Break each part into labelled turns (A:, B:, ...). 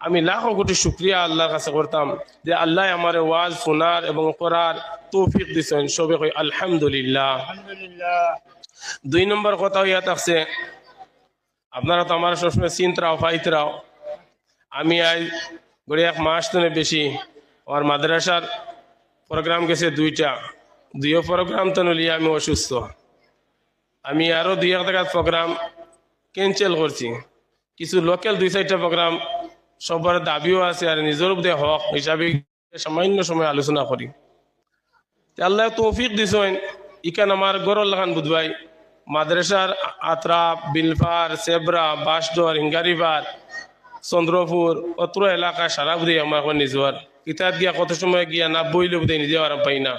A: আমি লাখো কোটি শুকরিয়া আল্লাহর কাছে করতাম যে আল্লাহ আমার ওয়াজ শোনার এবং করার তৌফিক দিছেন। সবে কই আলহামদুলিল্লাহ। দুই নম্বর কথা হইয়া থাকছে, আপনারা তো আমার সবসময় চিন্তাও ফাইতরাও। আমি আজ গড়ে 1 মাস তো বেশি আমার মাদ্রাসার প্রোগ্রাম গেছে দুইও প্রোগ্রাম তো নলিয়ে আমি অসুস্থ। আমি আরও 2-1 জায়গার প্রোগ্রাম ক্যান্সেল করছি। কিছু লোকাল 2-4টা প্রোগ্রাম সবার দাবিও আছে আর নিজের উপরে হক হিসাবে সামান্য সময় আলোচনা করি। আল্লাহ তৌফিক দিছেন ইকান আমার গরল লাগান বুধবাই মাদ্রাসার আত্রাপ, বিলফার, সেবরা, বাসডর, হিঙ্গারিবার, চন্দ্রপুর অত্র এলাকা সারা বুধে আমার নিজের কিতাব গিয়া কত সময় গিয়া না বইলে বুধে নিজে আরাম পাই না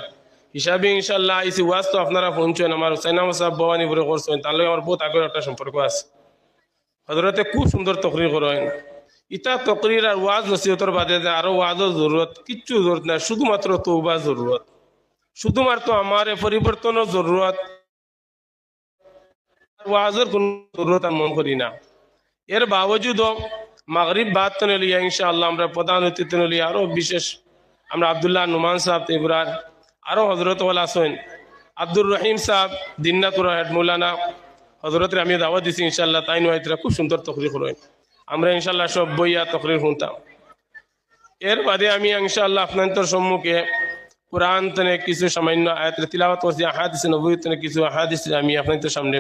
A: হিসাবে ইনশাল্লাহ আইসি ওয়াজ তো আপনারা শুনছেন। আমার হুসাইন আহমদ সাহেব ভবানী বলে করছেন, তার লগে আমার বহুত আগের একটা সম্পর্ক আছে। হজরতে খুব সুন্দর তকরির করেন। ইটা তকরির আর ওয়াজ নসিহতর বাদে যে আরো ওয়াজের জরুরত কিচ্ছু জরুরত নাই, শুধুমাত্র তওবা জরুরত, শুধুমাত্র আমার পরিবর্তনের জরুরত। ওয়াজের কোন জরুরত আমি মন করি না। এর বাবজুদও মাগরিব বাদ তনলিয়া ইনশাআল্লাহ আমরা প্রধান অতিথি তনলিয়া আরো বিশেষ আমরা আব্দুল্লাহ নুমান সাহেব ইবরার আরো হজরত ওয়ালা আছেন, আব্দুর রহিম সাহেব দিন্নাতুর হেড মৌলানা হজরতের আমি দাওয়াত দিছি ইনশাআল্লাহ। তাই নয়তরা খুব সুন্দর তকরির করেন। আমরা ইনশাআল্লাহ সব বইয়া তকরির শুনতাম। এর বাদে আমি ইনশাআল্লাহ আপনাদের সম্মুখে কোরআন তনে কিছু সামান্য আয়াত তিলাওয়াত করছি, হাদিস নববী তনে কিছু হাদিস আমি আপনাদের সামনে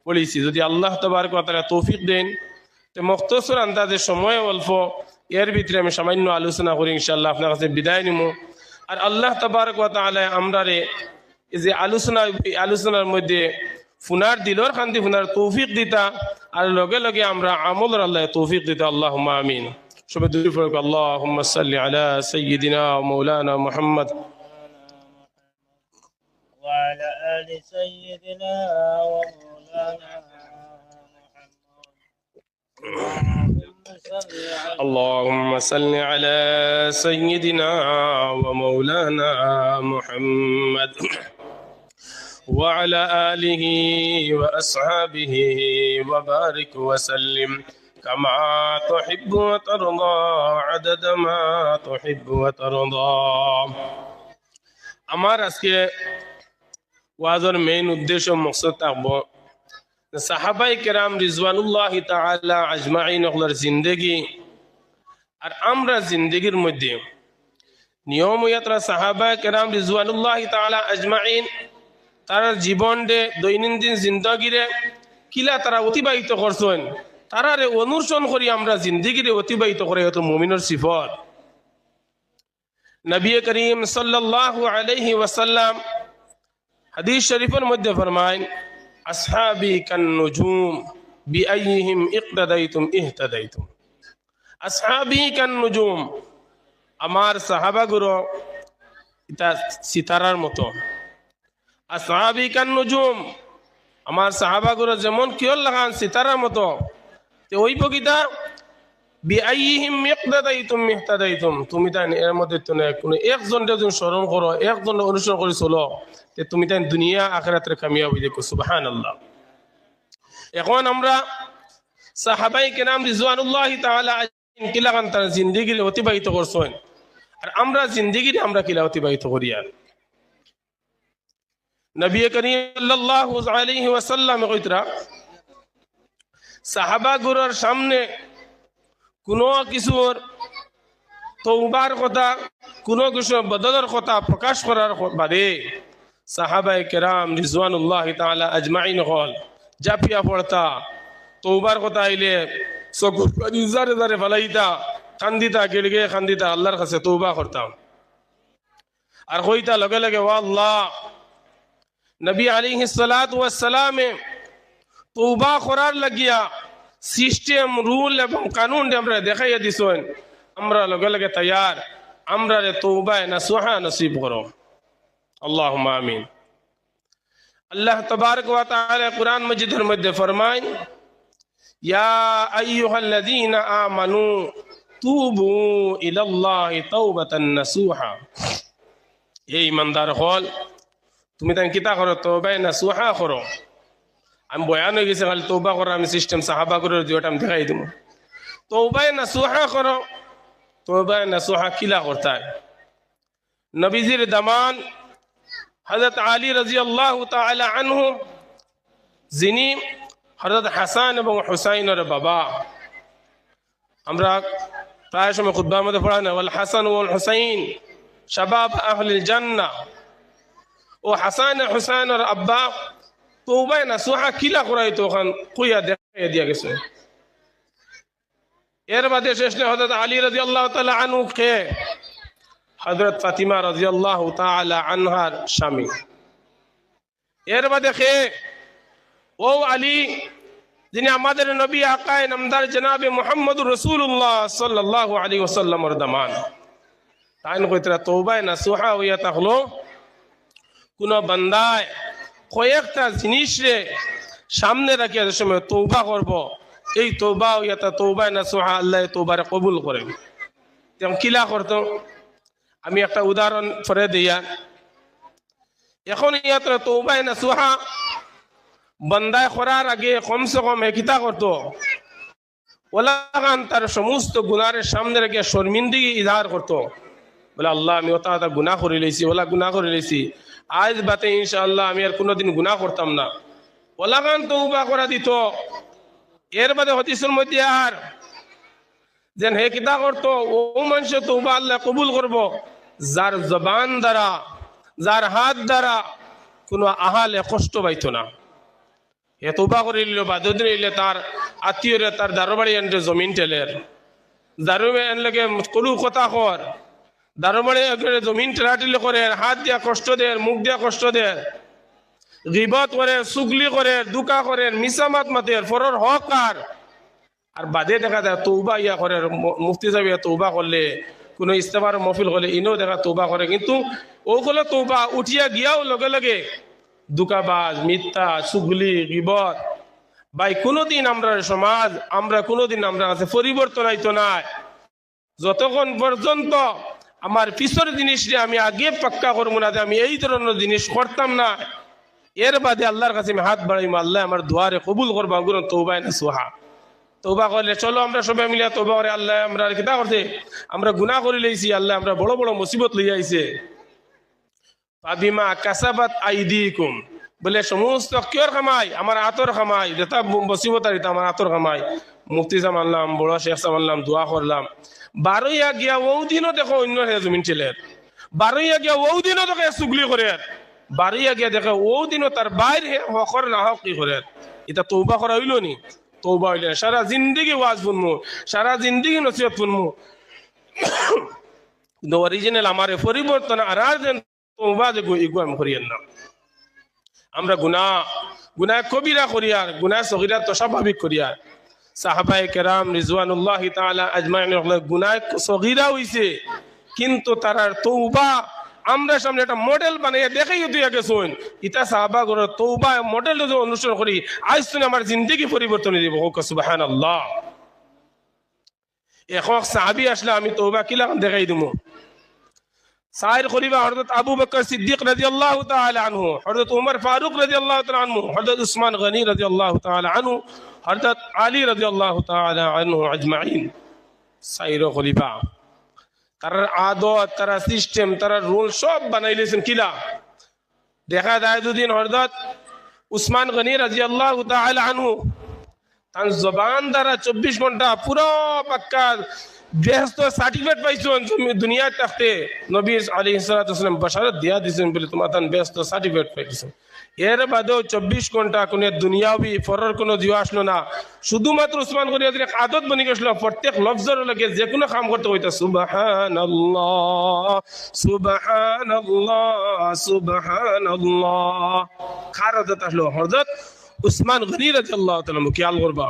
A: পড়েছি। যদি আল্লাহ তাবারক ওয়া তাআলা তৌফিক দেন তো মুখতসর আন্দাজে সময় অল্প এর ভিতরে আমি সামান্য আলোচনা করি ইনশাআল্লাহ আপনার কাছে বিদায় নিব। আর আল্লাহ তাবারক ওয়া তাআলা আমরারে এই যে আলোচনার মধ্যে ফুনার দিলর খান্তি ফুনার তৌফিক দিতা আর লগে লগে আমরা আমলের আল্লাহ তৌফিক দিতা। আল্লাহুম্মা আমিন। সবাই দুই ফরক আল্লাহুম্মা সাল্লি আলা সাইয়্যিদিনা ওয়া মাওলানা মুহাম্মদ
B: ওয়া আলা আলি সাইয়্যিদিনা ওয়া মাওলানা
A: اللهم صل على سيدنا ومولانا محمد وعلى آله وأصحابه وبارك وسلم كما تحب وترضى عدد ما تحب وترضى। আমার আজকে ওয়াজের মেইন উদ্দেশ্য মকসদ থাকবো সাহাবায়ে কেরাম রিজওয়ানুল্লাহি তাআলা আজমাইন ওয়ার জিন্দেগি আর আমরা জিন্দেগির মধ্যে নিয়ম ইয়াত্রা সাহাবায়ে কেরাম রিজওয়ানুল্লাহি তাআলা আজমাইন তারা জীবনে দৈনন্দিন জিন্দগিরে কিলা তারা অতিবাহিত করছেন তারারে অনুসরণ করি আমরা জিন্দগিরে অতিবাহিত করে হতো মুমিনের সিফত। নবী করিম সাল্লাল্লাহু আলাইহি ওয়াসাল্লাম হাদিস শরীফের মধ্যে ফরমায় আসহাবি কান নুজুম বিআইহিম ইকতাদাইতুম ইহতাদাইতুম। আসহাবি কান নুজুম, আমার সাহাবাগুলো এটা সিতারার মতো। আসহাবি কান নুজুম, আমার সাহাবাগুলো যেমন কিয়র লাগান সিতারার মতো। তো ওই বকিতা বিআইহিম ইকতাদাইতুম ইহতাদাইতুম, তুমি তাই এর মধ্যে তো কোনো একজন যদি স্মরণ করো একজন অনুসরণ করে চলো তে তুমি তাই দুনিয়া আখিরাতের কামিয়াব হয়ে যাবে। সুবহানাল্লাহ। এখন আমরা সাহাবায়ে কেরাম রিজওয়ানুল্লাহি তাআলা কি লাগান তার জিন্দেগি অতিবাহিত করছেন আর আমরা জিন্দেগি আমরা কিলা অতিবাহিত করি। আর নবী করিম সাল্লাল্লাহু আলাইহি ওয়াসাল্লাম কইতরা সাহাবাগুলোর সামনে কোনো কিছুর তওবার কথা কোনো কিছু বদলের কথা প্রকাশ করার বাদে সাহাবায়ে কেরাম রিজওয়ানুল্লাহি তাআলা আজমাইন হল জাপিয়া পড়তা তওবার কথা আইলে চকুর পানি জারে জারে ফলাইতা কান্দিতা গেলগে কান্দিতা আল্লাহর কাছে তওবা করতাম আর কইতা লগে লগে ওয়া আল্লাহ। নবী আলাইহিস সালাতু ওয়াস সালামে তওবা করার লাগিয়া সিস্টেম রুল এবং কানুন আমরা দেখাইয়া দিছেন, আমরা লগে লগে তৈয়ার, আমরা রে তওবায়ে নাসুহা নসিব করো। আল্লাহুম্মা আমিন। আল্লাহ তাবারক ওয়া তাআলা কুরআন মাজিদের মধ্যে ফরমায় ইয়া আইয়ুহাল্লাযীনা আমানু তুবু ইলাল্লাহি তাওবাতান নাসুহা। এই ইমানদার হল তুমি তাই কিতা করো তওবায়ে নাসুহা করো। আমি বয়ান হয়ে গেছে খালি তওবা করো, আমি সিস্টেম সাহাবা করে দুইটা আমি দেখাই দিব। তওবায়ে নাসুহা করো তওবা নসুহা কিলা করতে হয় নবীজির দামান হযরত আলী রাদিয়াল্লাহু তাআলা আনহু যিনি হযরত হাসান এবং হুসাইনের বাবা আমরা প্রায় সময় খুতবার মধ্যে পড়া না ওয়াল হাসান ওয়াল হুসাইন শাবাব আহলিল জান্নাহ ও হাসান হুসাইনের আব্বা তওবা নসুহা কিলা করাই তখন কইয়া দেখাইয়া দিয়া গেছে এর বাদে শেষ ne হযরত আলী রাদিয়াল্লাহু তাআলা আনহু কে হযরত ফাতিমা রাদিয়াল্লাহু তাআলা আনহার স্বামী এর বাদে কে ও আলী যিনি আমাদের নবী আকায়ে নামদার জনাবে মুহাম্মদুর রাসূলুল্লাহ সাল্লাল্লাহু আলাইহি ওয়াসাল্লামের দামান তাইন কইতরা তওবা নসুহা হইয়া থাকলো কোন বান্দায় কয়েকটা জিনিস রে সামনে রাখিয়া যে সময় তওবা করব এই তওবা হইয়া তওবা নসুহা আল্লাহ তওবারে কবুল করেন তেমন কিলা করতো আমি একটা উদাহরণ পরে দিয়া এখন ইয়াত্রা তওবা নসুহা বান্দায় করার আগে কমসে কম কিতা করতো ওলাগান তার সমস্ত গুনাহের সামনে রেখে শর্মিন্দগি ইজহার করতো বলে আল্লাহ আমি ওটা গুনাহ করে লইছি ওলা গুনাহ করে লইছি আজ বাতে ইনশাআল্লাহ আমি আর কোনোদিন গুনাহ করতাম না ওলাগান তওবা করা দিত এর বাদে হাদিসের মধ্যে আর যেন হে কিতা করতো ও মানুষ তওবা আল্লাহ কবুল করব যার জবান দ্বারা যার হাত দ্বারা কোনো আহালে কষ্ট পাইতো না এ তওবা করে নিল বাদদিন নিলে তার আত্মীয়রে তার দারবাড়ি এনে জমিন টেলের দারুমে এনলেকে কলু কথা কর দারবাড়ি জমিন টেলাটিলে করে হাত দিয়া কষ্ট দেয় মুখ দিয়া কষ্ট দেয় গিবত করে চুগলি করে দুকা করে মিসামাত মাতে ফরর হক আর বাদে দেখা যায় তওবা ইয়া করে মুফতি সাহেব তওবা করলে কোনো ইস্তেফার মহফিল হলে ইনো দেখা তওবা করে কিন্তু ওগুলো তওবা উঠিয়া গিয়াও লগে লগে দুকাবাজ মিথ্যা চুগলি গিবত ভাই কোনোদিন আমরা সমাজ আমরা কোনোদিন আমরা কাছে পরিবর্তন আইতো না যতক্ষণ পর্যন্ত আমার পিছর জিনিসটা আমি আগে পাক্কা করবো না আমি এই ধরনের জিনিস করতাম না এর বাদে আল্লাহর কাছে আমি হাত বাড়াইম আল্লাহ আমার দুয়ারে কবুল করবা গুণ তওবা নসুহা তওবা করলে চলো আমরা সবাই মিলে তওবা করে আল্লাহ আমরা কিতা করতে আমরা গুনাহ করে লইছি আল্লাহ আমরা বড় বড় মুসিবত লই আইছে ফাবিমা কাসাবাত আইদিকুম বলে সমস্ত কিয়র কামাই আমার আতর কামাই যেটা মুসিবত আর আমার আতর কামাই মুফতি সাহেব আনলাম বড় শেখ সাহেব আনলাম দোয়া করলাম বারোইয়া গিয়া ও দিনও দেখো অন্য জমিন ছিলেন বারোইয়া গিয়া ও দিনও দেখে চুগলি করে বারোইয়া গিয়া দেখে ও দিনও তার বাইরে হকর না হক কি করে এটা তওবা করা হইল নি তওবা হইলে সারা জিন্দগি ওয়াজ শুনমু সারা জিন্দগি নসিহত শুনমু কিন্তু অরিজিনাল আমার পরিবর্তন আর যেন তওবা যে ইগুয়াম করিয়েন না আমরা গুনাহ কবিরা করিয়ার গুনাহ সগীরা তো স্বাভাবিক করিয়ার সাহাবায়ে কেরাম রিজওয়ানুল্লাহ তাআলা আজমাইন গুনাহ সগীরা হইছে কিন্তু তারার তওবা আমরা সামনে একটা মডেল বানাইয়া দেখাই দিয়া গেছুন ইতা সাহাবা গর তওবা মডেল যদি অনুসরণ করি আজ তুমি আমার জিন্দেগি পরিবর্তন দিব সুবহানাল্লাহ এখন সাহাবী আসলে আমি তওবা কিলা দেখাই দিমু সাইর খলিফা হযরত আবু বকর সিদ্দিক রাদিয়াল্লাহু তাআলা আনহু হযরত উমর ফারুক রাদিয়াল্লাহু তাআলা আনহু হযরত উসমান গনি রাদিয়াল্লাহু তাআলা আনহু হযরত আলী রাদিয়াল্লাহু তাআলা আনহু আজমাইন সাইর খলিফা তার আদত তার সিস্টেম তার রুল সব বানাইলেছেন কিলা দেখা যায় দুদিন হযরত উসমান গনি রাদিয়াল্লাহু তাআলা আনহু তার জবান দ্বারা 24 ঘন্টা পুরো পাক্কা বেহেশত সার্টিফিকেট পাইছেন দুনিয়া থাকতে নবী আলাইহিস সালাতু ওয়াসালাম বশারত দিয়া দিয়েছেন বলে তোমার তান বেহেশত সার্টিফিকেট পাইছেন এর বাদেও 24 ঘন্টা কোন দুনিয়াবি ফরর কোনো জিও আসলো না শুধুমাত্র উসমান গনির এক আদত বনি গেছিল প্রত্যেক লফজের লাগে যে কোনো কাম করতে হইতা সুবহানাল্লাহ সুবহানাল্লাহ সুবহানাল্লাহ কার আদত আসলো হযরত উসমান গনি রাদিয়াল্লাহু তাআলা খেয়াল করবা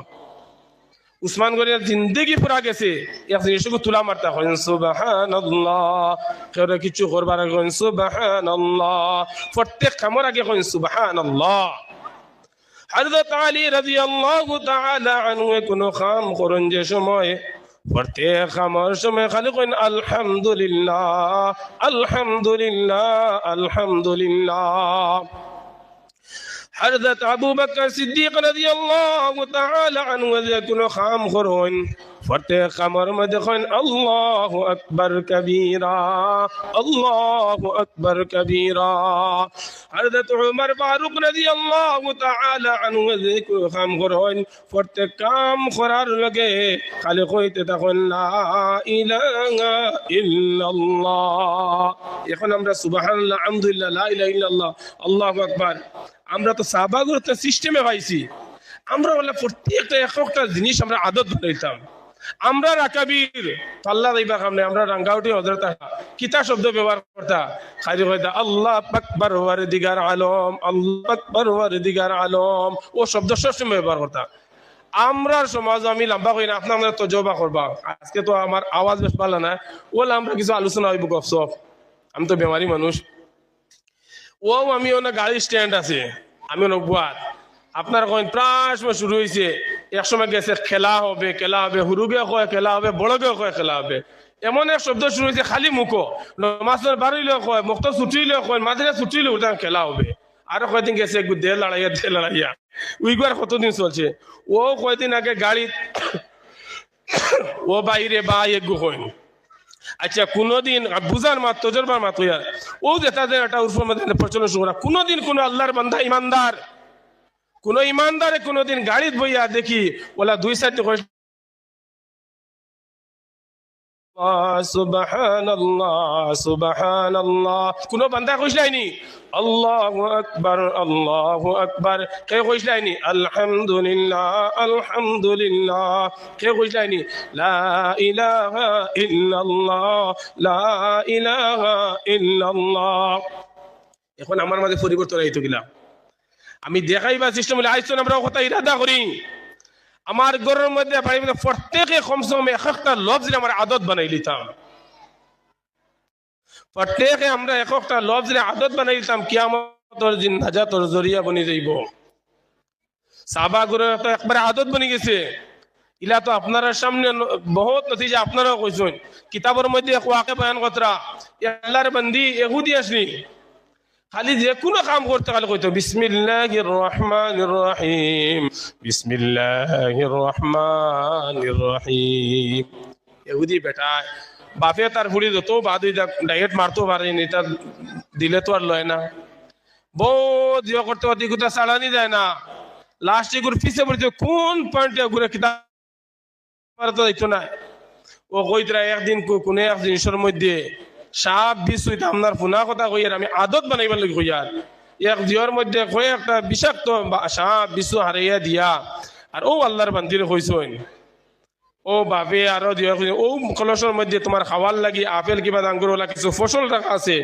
A: উসমান গনির জিন্দেগি পুরা গেছে এক জিনিসকে তুলা মারতা হয় সুবহানাল্লাহ কেউ কিছু করবার আগে সুবহানাল্লাহ প্রত্যেক কামের আগে হয় সুবহানাল্লাহ হযরত আলী রাদিয়াল্লাহু তাআলা আনহু কোন কাম করেন যে সময় প্রত্যেক কামের সময় খালি কইন আলহামদুলিল্লাহ আলহামদুলিল্লাহ আলহামদুলিল্লাহ হযরত আবু বকর সিদ্দিক রাদিয়াল্লাহু তাআলা আনহু যে কোন কাম করেন প্রত্যেক কামর মধ্যে কইন আল্লাহু আকবার কবীরা, আল্লাহু আকবার কবীরা। হযরত উমর ফারুক রাদিয়াল্লাহু তাআলা আনহু যিকর কাম করেন, প্রত্যেক কাম করার লগে খালি কইতে থাকেন লা ইলাহা ইল্লাল্লাহ। এখন আমরা সুবহানাল্লাহ, আলহামদুলিল্লাহ, লা ইলাহা ইল্লাল্লাহ, আল্লাহু আকবার, আমরা তো সাহাবাগর তো সিস্টেমে পাইছি। আমরা বলে প্রত্যেকটা একটা জিনিস আমরা আদত বানাইতাম। আমরা রাকাবির পাল্লা দিবা কামনে আমরা রাঙ্গাউটি হযরত কিতা শব্দ ব্যবহার করতা, খালি কইতা আল্লাহ আকবার ওয়ার দিগার আলম, আল্লাহ আকবার ওয়ার দিগার আলম, ও শব্দ সবসময় ব্যবহার করতা। আমরার সমাজ আমি লম্বা কই না, আপনারা তজবা করবা। আজকে তো আমার আওয়াজ বেশ ভালো না, ওলা আমরা কিছু আলোচনা হইব গপসপ, আমি তো বেমারি মানুষ। ও আমি ওনা গাড়ি স্ট্যান্ড আছে, আমি নবুয়ার আপনার কইন প্রায় সময় শুরু হয়েছে, একসময় গেছে খেলা হবে, খেলা হবে, হুরুগে কয় খেলা হবে, বড়গে কয় খেলা হবে, এমন এক শব্দ শুরু হয়েছে খালি মুখো, নমাজের বাড়িলেও কয়, মুক্ত ছুটিলেও কয়, মাঝে ছুটিলেও ওটা খেলা হবে। আরো কয়দিন গেছে দে লড়াইয়া উইগুয়ার কতদিন চলছে। ও কয়দিন আগে গাড়ি ও বাইরে বা এগু কইন। আচ্ছা কোনদিন বুঝার মাত্র তজরবার মাত্র ও যে তাদের একটা উর্ফের মধ্যে প্রচলন শুরু করা, কোনদিন কোন আল্লাহর বান্দা ইমানদার কোন ইমানদারে কোনদিন গাড়িত বইয়া দেখি ওলা দুই সাইডে সুবহানাল্লাহ সুবহানাল্লাহ, কোন বান্দা কইছলাইনি আল্লাহু আকবার আল্লাহু আকবার, কে কইছলাইনি আলহামদুলিল্লাহ আলহামদুলিল্লাহ, কে কইছলাইনি লা ইলাহা ইল্লাল্লাহ লা ইলাহা ইল্লাল্লাহ। এখন আমার মাঝে পরিবর্তন আইতো গিলা, আমি দেখাইবা সিস্টেম হলে আইসন আমরা কথা ইরাদা করি। আমার ঘরের মধ্যে প্রত্যেকে কমসে কম একটা লফজ আমার আদত বানাই লিতাম, প্রত্যেকে আমরা একটা লফজ আদত বানাই লিতাম, কিয়ামতের দিন নাজাতের জরিয়া বনি যাইব। সাহাবা গুলোর তো একবারে আদত বনি গেছে। ইলা তো আপনার সামনে বহুত নতিজা আপনারাও কইছেন, কিতাবের মধ্যে ওয়াকে বয়ান কতরা আল্লাহর বান্দি ইহুদি আসলি খালি যে কোনো কাম করতে খালি কইতো বিসমিল্লাহির রহমানির রহিম বিসমিল্লাহির রহমানির রহিম। ইহুদি বেটা বাপে তার ফুড়ি যত বাদ ডাইরেক্ট মারতো পারেনি, তার দিলে তো আর লয় না, বহুত ইয়ে করতে করতে কোথাও চালানি যায় না, লাস্টে ঘুরে পিছিয়ে পড়তে কোন পয়েন্টে ঘুরে কিতাব তো দেখতো না। ও কইতরা একদিন কোন এক জিনিসের মধ্যে সাপ বিষ হইতে আপনার পুনা কথা কইয়ার আমি আদত বানাইবার লাগে কইয়ার, এক জিওর মধ্যে কয়ে একটা বিষাক্ত সাপ বিষ হারাইয়া দিয়া আর ও আল্লাহর বান্দিরে কইছেন ও বাপে আরো দিয়া ও কলসের মধ্যে তোমার খাওয়ার লাগি আপেল কিবা আঙ্গুর ওলা কিছু ফসল রাখা আছে,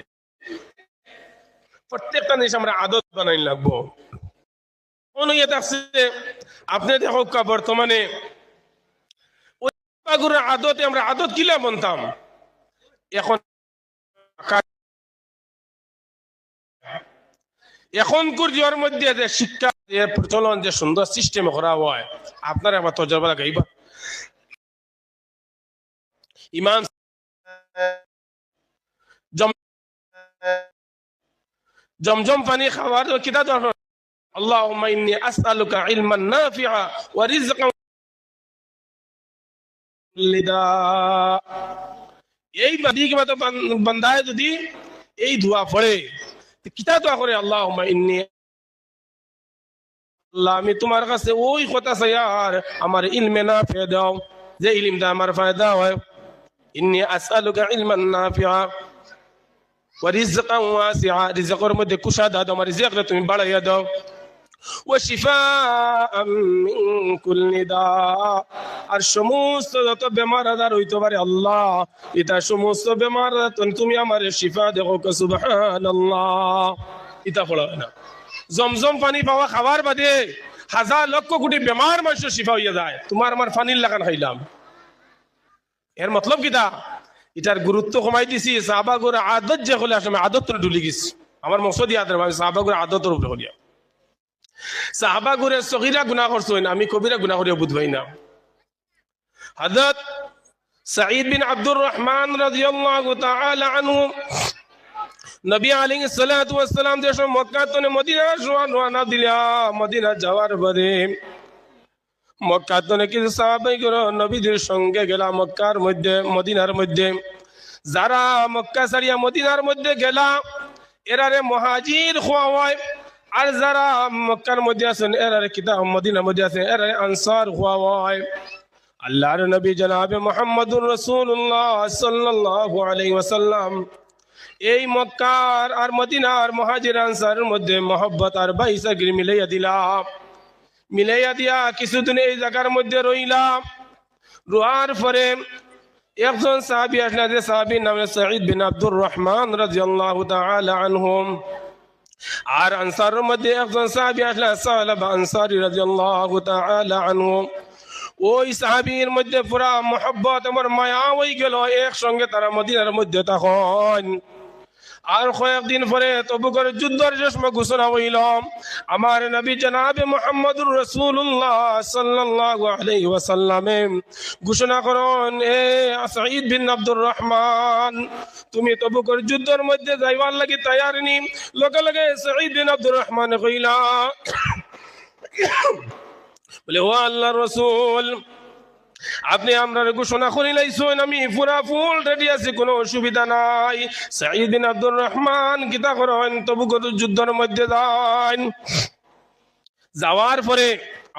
A: প্রত্যেকটা জিনিস আমরা আদত বানাই লাগবো। আপনি দেখো বর্তমানে আদতে আমরা আদত কিলা বনতাম, এখন এখনকার জিওর মধ্যে যে শিক্ষা প্রচলন যে সুন্দর সিস্টেম করা হয়, আপনারা আবার তজরবা লাগাইবা। ইমান জমজম পানি খাওয়ার কিতা দরকার, আল্লাহুম্মা ইন্নী আসআলুকা ইলমান নাফিআ ওয়া রিজকান লিদা। এই বান্দায় যদি এই দোয়া পড়ে কিতা দোয়া করে, আল্লাহুম্মা ইন্নী, আল্লাহ আমি তোমার কাছে ওই কথা চাই আর আমার ইলমে নাফি দাও, যে ইলমটা আমার ফায়দা হয়। ইন্নী আসআলুকা ইলমান নাফিআ ওয়া রিজকান ওয়াসিআ, রিজকের মধ্যে কুশাদা দাও, আমার রিজকটা তুমি বাড়াইয়া দাও। ওয়া শিফাআন মিন কুল্লি দা, আর সমস্ত যত বেমার আজার হইতে পারে আল্লাহ এটা সমস্ত বেমার তুমি আমার শিফা দেখো, সুবহানাল্লাহ। এটা পড়া হয় না, জমজম পানি পাওয়া খাবার বাদে হাজার লক্ষ কোটি বেমার মানুষের শিফা হইয়া যায়, তোমার আমার পানির লাগান খাইলাম। এর মতলব কিটা, এটার গুরুত্ব কমাই দিছি। সাহাবাগুর আদত যে হলে আসলে আদত ডুলি গেছি, আমার মকসদ ইয়াদ সাহাবাগুর আদতের উপরে হলিয়া। সাহাবাগুরে সগীরা গুনাহ করছেন, আমি কবিরা গুনাহ করিয়া বুঝবাই না। হযরত সাঈদ বিন আব্দুর রহমান রাদিয়াল্লাহু তাআলা আনহু নবী আলাইহিস সালাতু ওয়াস সালাম যে মক্কা থেকে মদিনা রওনা দিলা, মদিনা যাওয়ার পরে মক্কা তো কিছু সাহাবাই গুলো নবীদের সঙ্গে গেলা মক্কার মধ্যে মদিনার মধ্যে। যারা মক্কা ছাড়িয়া মদিনার মধ্যে গেলা এরারে মুহাজির হওয়া হয়, আর যারা মক্কার মধ্যে আছেন এরারে কিতাব মদিনার মধ্যে আছেন এরারে আনসার হওয়া হয়। আল্লাহর নবী জনাবে মুহাম্মদুর রাসূলুল্লাহ সাল্লাল্লাহু আলাইহি ওয়াসাল্লাম এই মক্কার আর মদিনার মুহাজির আনসারের মধ্যে মহব্বত আর বাইসাগির মিলাইয়া দিলাম। মিলাইয়া দিয়া কিছুদিন এই জায়গার মধ্যে রইলাম। রোয়ার পরে একজন সাহাবী আসলেন, যে সাহাবীর নাম সাঈদ বিন আব্দুর রহমান রাদিয়াল্লাহু তাআলা আনহুম। আর আনসারের মধ্যে একজন সাহাবী আসলেন সাহাবা আনসারী রাদিয়াল্লাহু তাআলা আনহু। ওই সাহাবীর মধ্যে পুরা মহব্বত আমার মায়া হয়ে গেল, একসঙ্গে তারা মদিনার মধ্যে তখন। আর কয়েকদিন পরে তবুকের যুদ্ধের যে সময় ঘোষণা হইল, আমার নবী জনাবে মুহাম্মদুর রাসূলুল্লাহ সাল্লাল্লাহু আলাইহি ওয়াসাল্লামে ঘোষণা করেন, এ সাঈদ বিন আব্দুর রহমান, তুমি তবুকের যুদ্ধের মধ্যে যাইবার লাগি তৈয়ার নি? লগে লগে সাঈদ বিন আব্দুর রহমান কইলা, বলে ও আল্লাহর রাসূল, আপনি আমরা ঘোষণা করে লাইছেন, আমি পুরা ফুল রেডি আছি, কোনো অসুবিধা নাই। সাঈদ বিন আব্দুর রহমান কিতা করেন, তবুকের যুদ্ধের মধ্যে যান। যাওয়ার পরে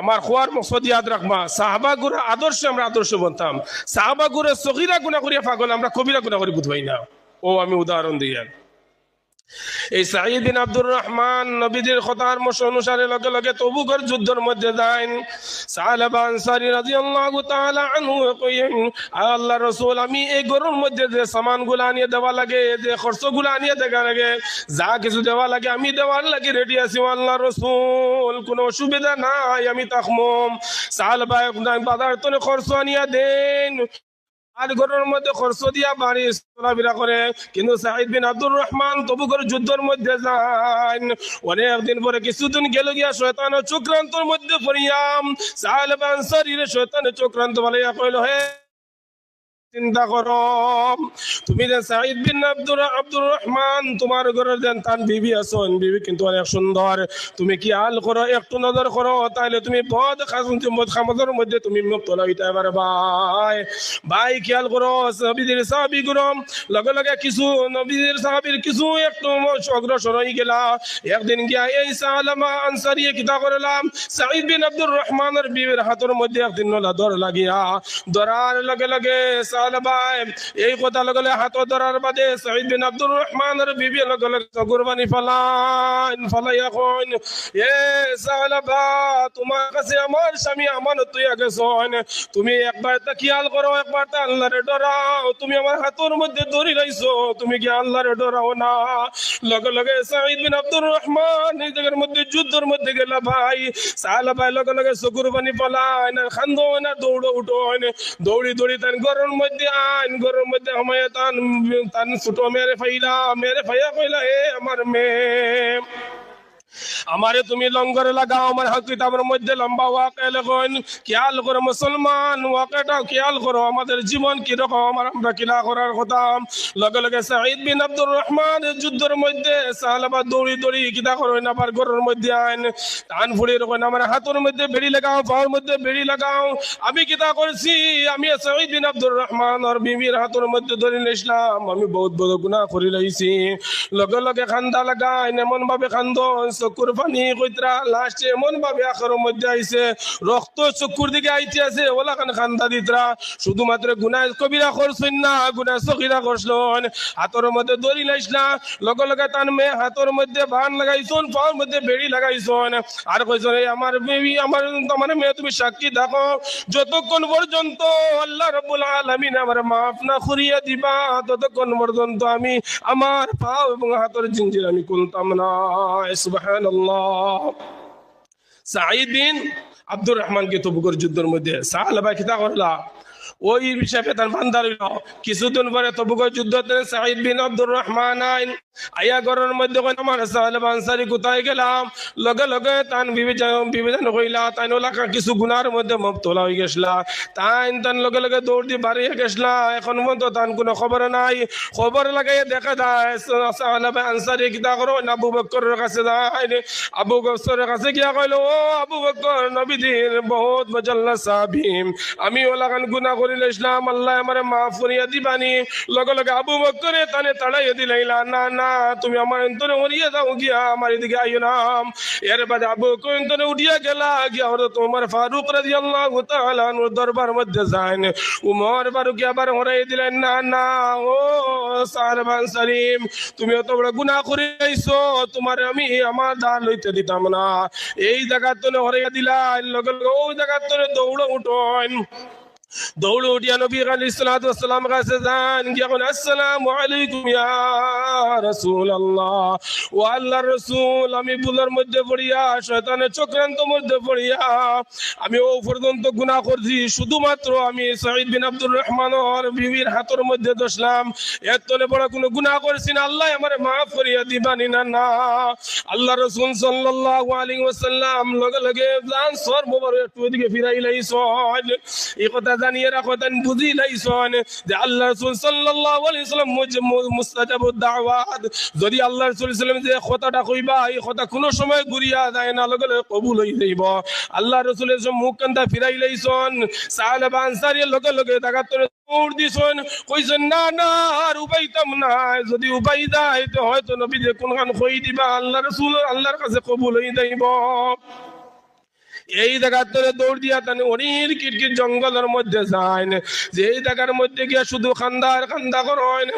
A: আমার খোয়ার মকসদ ইয়াদ রাখবা, সাহাবা গুরা আদর্শে আমরা আদর্শ বলতাম। সাহাবা গুরা সগীরা গুনাহ করিয়া পাগল, আমরা কবিরা গুনাহ করি বুঝবাই না। ও আমি উদাহরণ দিই। এই সাঈদ বিন আব্দুর রহমান নবীদের কথার অনুসারে লগে লগে তবুকের যুদ্ধের মধ্যে যান। সাহাবা আনসারী রাদিয়াল্লাহু তাআলা আনহু কইেন, আল্লাহর রাসূল, আমি এই গরুর মধ্যে যে সামানগুলো আনিয়ে দেওয়া লাগে, যে খরচগুলো আনিয়ে দেওয়া লাগে, যা কিছু দেওয়া লাগে আমি দেওয়ার লাগে রেডি আছি আল্লাহর রাসূল, কোনো অসুবিধা নাই, আমি তাকমু। সাহাবা বাজার থেকে খরচ আনিয়ে দেন, আর ঘরের মধ্যে খরচ দিয়া বাড়ি চলাফেরা করে। কিন্তু সাঈদ বিন আব্দুর রহমান তবুকের যুদ্ধের মধ্যে যান। অনেকদিন পরে কিছুদিন গেল গিয়া শয়তানের চক্রান্তর মধ্যে পড়িয়াম। সাহাবা আনসারীর শয়তানের চক্রান্ত বলিয়া কইল, হে চিন্তা করো, তুমি যে সাঈদ বিন আব্দুর রহমান, তোমার ঘরের যেন তার বিবি আছেন, বিবি কিন্তু অনেক সুন্দর, তুমি কি আল করো, একটু নজর করো, তাইলে তুমি বদ খামতের মধ্যে তুমি মুক্ত হইতে পারবা। ভাই খেয়াল করো, নবীদের সাহাবী গুলো লগে লগে কিছু নবীদের সাহাবীর কিছু একটু অগ্রসর হয়ে গেলা। একদিন গিয়া এই সাহাবা আনসারী কিতা করলাম, সাঈদ বিন আব্দুর রহমানের বিবির হাতের মধ্যে একদিন দর লাগিয়া, ধরার লগে লগে এই কথা লগে হাত ধরার বাদে সাঈদ বিন আব্দুর রহমানের বিবি লগে লগে কুরবানি ফালাইয়া কইন, এ সাহাবা, তোমার কাছে আমার স্বামী আমানত হইয়া গেছেন, তুমি একবার তা খেয়াল করো, একবার তা আল্লাহরে ডরাও, তুমি আমার হাতের মধ্যে ধরি রাইছো, তুমি কি আল্লাহরে ডরাও না? লগে লগে সাঈদ বিন আব্দুর রহমান এই জায়গার মধ্যে যুদ্ধের মধ্যে গেলা। ভাই সাহাবা লগে লগে কুরবানি ফালায় না, খান্দো না, দৌড়ো উঠো, দৌড়ি দৌড়ি তান ঘরের মধ্যে আইন, ঘরের মধ্যে আমায় তান ছোট মেরে ফাইয়া কইলা, এ আমার মেয়ে, আমারে তুমি লঙ্গরে লাগাও, আমার হক কিতাবের মধ্যে লম্বা ওয়াকে লেখেন, খেয়াল করো মুসলমান, ওয়াকেটা খেয়াল করো, আমাদের জীবন কিরকম আর আমরা কিলা করার কথা। লগে লগে সাঈদ বিন আব্দুর রহমান যুদ্ধের মধ্যে সাহাবা দৌড়ি দৌড়ি কিতা করেন, আবার ঘরের মধ্যে আইন টান ফুড়ি রকম, আমার হাতের মধ্যে বেড়ি লাগাও, পাওয়ার মধ্যে বেড়ি লাগাও। আমি কিতা করছি, আমি সাঈদ বিন আব্দুর রহমান আর বিবির হাতের মধ্যে ধরে নিলাম, আমি বহুত বড় গুনাহ করে লাইছি। লগে লগে খান্দা লাগাই, এমন ভাবে খান্দো চকুর পানি কইতরা, লাস্টে এমন ভাবে আখের মধ্যে আইছে, রক্ত চকুর দিকে আইতে আছে, ওলা খান খান্দা দিতরা। শুধুমাত্র গুনাহ কবিরা করছেন না, গুনাহ সগীরা করছেন। হাতের মধ্যে দড়ি লাইছনা, লগে লগে তার মেয়ে হাতের মধ্যে বান লাগাইছেন, পায়ের মধ্যে বেড়ি লাগাইছেন, আর কইছেন, এই আমার বেবি, আমার মেয়ে, তুমি সাক্ষী থাকো, যতক্ষণ পর্যন্ত আল্লাহ রাব্বুল আলামিন আমার মাফ না করিয়া দিবা, ততক্ষণ পর্যন্ত আমি আমার পা এবং হাতের জিঞ্জির আমি খুলতাম না। সুবহানাল্লাহ। সাঈদ বিন আব্দুর রহমান কে তবুকের যুদ্ধের মধ্যে সাহাবা কিতা করলা, ওই হিসাবে তার বান্দা রইল। কিছুদিন পরে তবুকের যুদ্ধতে সাঈদ বিন আব্দুর রহমান আইন আয়া ঘরের মধ্যে কই আমার সাহেব আনসারি কোথায় গেলাম, লগে লগে তান বিবেচনা কইলা তাই ওলাকা কিছু গুনার মধ্যে মুবতলা হয়ে গেছলা, তান লগে লগে দৌড় দিয়ে বাড়িয়ে গেছলা। এখন পর্যন্ত তান কোনো খবর নাই। খবর লাগাই দেখা যায় সাহেব আনসারি কিতা করো আবু বকরের কাছে যায়। আবু বকরের কাছে গিয়া কইলো, ও আবু বকর, নবীদের বহুত মজল্লা সাহাবীম, আমি ওলাকান গুনাহ করিলে ইসলাম, আল্লাহ আমারে মাফ করিয়া দিবানি। লগে লগে আবু বকরে তানে তাড়াইয়া দিলাইলা, না না তুমি আমার অন্তরে মরিয়া যাও গিয়া, আমার এদিকে আইও না। এর বাদে আবু বকর অন্তরে উঠিয়া গেলা, গিয়া হযরত ওমর ফারুক রাদিয়াল্লাহু তাআলা আনহুর দরবার মধ্যে যান। উমর ফারুক আবার হরাই দিলেন, না না ও সাহেব আনসারিম, তুমি অত বড় গুনাহ করে আইছো, তোমার আমি আমার দান লইতে দিতাম না। এই জায়গা তোলে হরাইয়া দিলা, লগে লগে ওই জায়গা তোলে দৌড়ে উঠোন। দৌড়ে উঠিয়া নবী আলাইহিস সালাতু ওয়াস সালাম কাছে যান, গিয়া বলেন, আসসালামু আলাইকুম ইয়া রাসূলুল্লাহ, ও আল্লাহর রাসূল, আমি ভুলের মধ্যে পড়িয়া, শয়তানের চক্রান্ত মধ্যে পড়িয়া আমি ও পর্যন্ত গুনাহ করছি, শুধুমাত্র আমি সাঈদ বিন আব্দুর রহমানের বিবির হাতের মধ্যে দোষলাম, এর তলে বড় কোনো গুনাহ করছি না, আল্লাহ আমারে মাফ করিয়া দিবানি না। না, আল্লাহ রাসূল সাল্লাল্লাহু আলাইহি ওয়াসাল্লাম লগে লগে জান সর মোবারক একটু এদিকে ফিরাইলাইছেন। এই কথা জানিয়ে রাখো, তাই বুঝি লাইছেন যে আল্লাহ রাসূল সাল্লাল্লাহু আলাইহি ওয়াসাল্লাম মুস্তাজাবুদ দাওয়াত, যদি আল্লাহ রাসূল সাল্লাল্লাহু আলাইহি ওয়াসাল্লাম যে কথাটা কইবা, এই কথা কোনো সময় ঘুরিয়া যায় না, লগে লগে কবুল হয়ে যাইব। আল্লাহ রাসূলের মুখ কান্দা ফিরাইলাইছেন। সাহাবা আনসারী লগে লগে দাগাতরে দৌড় দিছেন, কইছেন, না না আর উপাইতাম না, যদি উপাই যায় তো হয়তো নবী যে কোনখান কই দিবা, আল্লাহ রাসূল আল্লাহর কাছে কবুল হয়ে যাইব। এই জায়গার ধরে দৌড় দিয়া তানে অনেক কিটকিট জঙ্গলের মধ্যে যায়, যে এই জায়গার মধ্যে গিয়া শুধু খান্দার খান্দা করেন,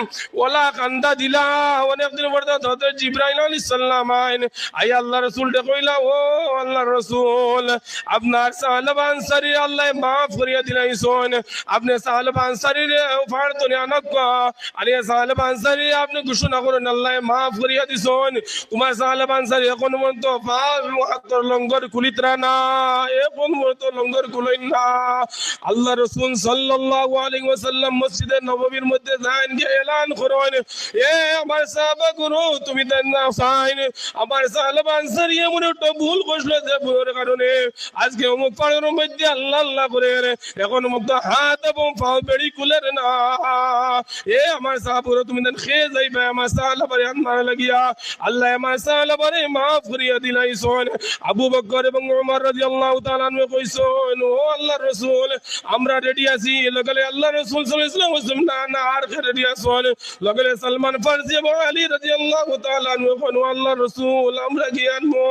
A: ওলা খান্দা দিলা। অনেকদিন পর হযরত জিবরাইল আলাইহিস সালাম আইন আই আল্লাহ রাসূলকে কইলা, ও আল্লাহর রাসূল, আপনার সাহাবা আনসারী আল্লাহ মাফ করিয়া দিলাইছেন, আপনি সাহাবা আনসারীর ফাড়তনি আনাক্কা, আরে সাহাবা আনসারী আপনি ঘোষণা করেন আল্লাহ মাফ করিয়া দিছেন, তোমার সাহাবা আনসারী এখন পর্যন্ত হাতের লঙ্গর কুলিতরা না, এখন পর্যন্ত লঙ্গর কুলাইন না। আল্লাহ রাসূল সাল্লাল্লাহু আলাইহি ওয়াসাল্লাম মসজিদে নববীর মধ্যে যান, গিয়ে এলান করেন, এ আমার সাহাবা গুরু, তুমি দেন না সাইন, আমার সাহাবা আনসারী এমন একটা ভুল করছিল, যে ভুলের কারণে আজকে অমুক পাড়ের মধ্যে আল্লাহ আল্লাহ করে এখন মুক্ত হাত এবং পাও বেড়ি কুলের না। এ আমার সাহাবুরা, তুমি দেন খেয়ে যাইবে, আমার সাহাবারে আন্নার লাগিয়া আল্লাহ আমার সাহাবারে মাফ করিয়া দিলাইছেন। আবু বকর এবং ওমর রাদিয়াল্লাহু তাআলা আনহু কইছেন, ও আল্লাহর রাসূল, আমরা রেডি আছি। লগলে আল্লাহর রাসূল সাল্লাল্লাহু আলাইহি ওয়াসাল্লাম, না না আর রেডি আছেন। লগলে সালমান ফারসি এবং আলী রাদিয়াল্লাহু তাআলা আনহু কোন আল্লাহর রাসূল, আমরা জ্ঞানমো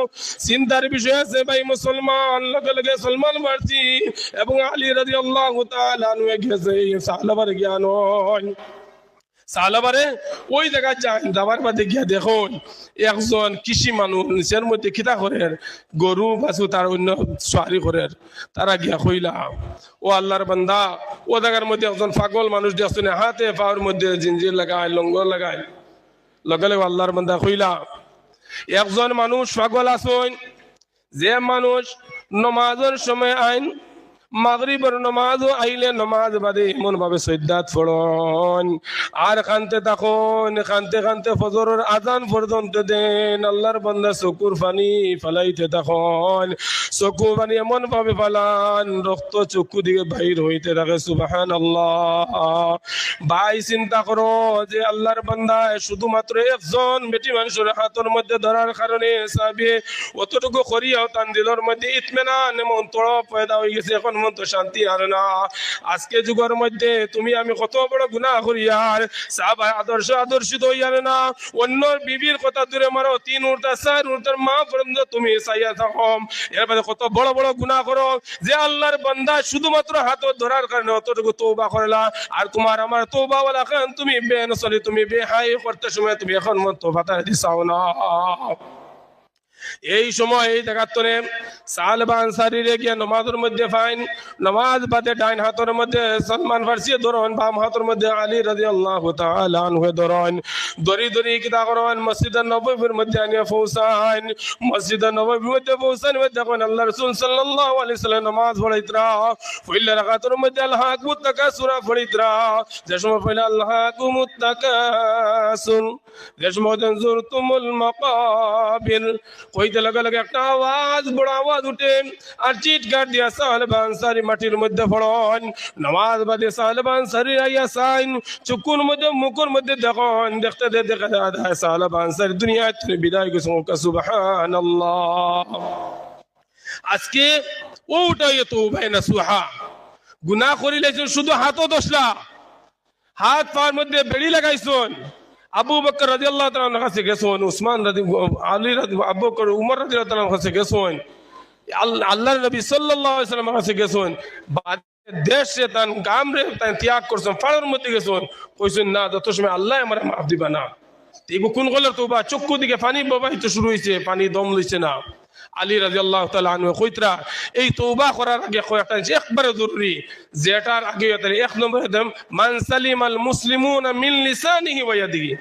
A: চিন্তার বিষয় আছে ভাই মুসলমান। লগে সালমান ফারসি এবং আলী রাদিয়াল্লাহু তাআলা আনহু গেছে সাহাবারে জ্ঞান হয়। সাহাবারে ওই জায়গায় যাবার বাদে গিয়া দেখুন একজন কৃষি মানুষ নিচের মধ্যে খিতা করে গরু বাছু তার অন্য সোয়ারি করে, তারা গিয়া কইলা, ও আল্লাহর বান্দা, ও জায়গার মধ্যে একজন পাগল মানুষ দেখছেন, হাতে পাওয়ার মধ্যে জিঞ্জির লাগায়, লঙ্গর লাগায়। লগে লগে আল্লাহর বান্দা কইলা, একজন মানুষ পাগল আছেন, যে মানুষ নমাজের সময় আইন মাগরিবের নমাজ আইলে নমাজ বাদে এমন ভাবে সজ্জাত পড়ন আর কানতে থাকুন, কানতে কানতে ফজরের আজান পর্যন্ত দেন, আল্লাহর বান্দা চকুর পানি ফালাইতে থাকুন, চকু পানি এমন ভাবে ফালান রক্ত চক্ষু দিকে বাহির হইতে থাকে। সুবহানাল্লাহ। ভাই চিন্তা করো যে আল্লাহর বান্দা শুধুমাত্র একজন বেটি মানুষের হাতের মধ্যে ধরার কারণে সাহাবী অতটুকু করিয়াও তার দিলের মধ্যে ইতমিনান এমন তড়প পয়দা হয়ে গেছে, এখন মন তো শান্তি আর না। আজকে যুগের মধ্যে তুমি আমি কত বড় গুনাহ করি আর সাহাবা আদর্শিত হইয়ার না, অন্য বিবির কথা দূরে মারো, 3 উর্তা 4 উর্তার মা পর্যন্ত তুমি চাইয়া থাকো, এর বাদে কত বড় বড় গুনাহ করো, যে আল্লাহর বান্দা শুধুমাত্র হাত ধরার কারণে অতটুকু তওবা করলা, আর তোমার আমার তওবা ওয়ালা কান তুমি বেনসলি, তুমি বেহাই করতে সময় তুমি এখন মন তওবাটা দিছাও না। এই সময় এই দেখাতনে সালবা আনসারীরে গিয়া নামাজের মধ্যে ফাইন নামাজ বাদে ডাইন হাতের মধ্যে সলমান ফার্সি ধরন বাম হাতের মধ্যে আলী রাদিয়াল্লাহু তাআলা আনহু ধরন দরি দরি কিতা করেন মসজিদ নববীর মধ্যে আনিয়া পৌঁছান মসজিদ নববীর মধ্যে পৌঁছান দেখেন আল্লাহ রাসূল সাল্লাল্লাহু আলাইহি সাল্লাম নামাজ পড়াইতরা পয়লা রাকাতের মধ্যে আল্লাহ আকবার তাকাসুরা পড়াইতরা যে সময় পয়লা আল্লাহ আকবার তাকাসুর যে সময় জুরতুমুল মাকাবির কইতে লাগা লাগে একটা আওয়াজ বড় আওয়াজ উঠে আর চিৎকার দিয়া সালবা আনসারী মাটির মধ্যে পড়ন নামাজ বাদে সালবা আনসারী আইয়া সাইন চুকুর মধ্যে মুকুর মধ্যে দেখুন দেখতে দেখা যায় সালবা আনসারী দুনিয়া থেকে বিদায় গেছে সুবহানাল্লাহ। আজকে ওটাই তো ভাই না সুহা গুনাহ করিলে শুধু হাতও দোষলা হাত পার মধ্যে বেড়ি লাগাইছুন আবু বকর রাদিয়াল্লাহু তাআলার কাছে গেছেন উসমান আলী আবু বকর উমর রাদিয়াল্লাহু তাআলার কাছে গেছেন আল্লাহর নবী সাল্লাল্লাহু আলাইহি ওয়াসাল্লামের কাছে গেছেন দেশে তান গামরে তান ত্যাগ করছেন ফাড়ের মধ্যে গেছেন কইছেন না যত সময় আল্লাহ আমারে মাফ দিবা না এইগো কোন গলের তওবা চক্ষু দিকে পানি প্রবাহিত শুরু হইছে পানি দম লইছে না আলী রাদিয়াল্লাহু তাআলা আনহু কইতরা এই তওবা করার আগে কয়েকটা একবারে জরুরি যেটার আগে এক নম্বর একদম মান সালিমাল মুসলিমুনা মিন লিসানিহি ওয়া ইয়াদিহি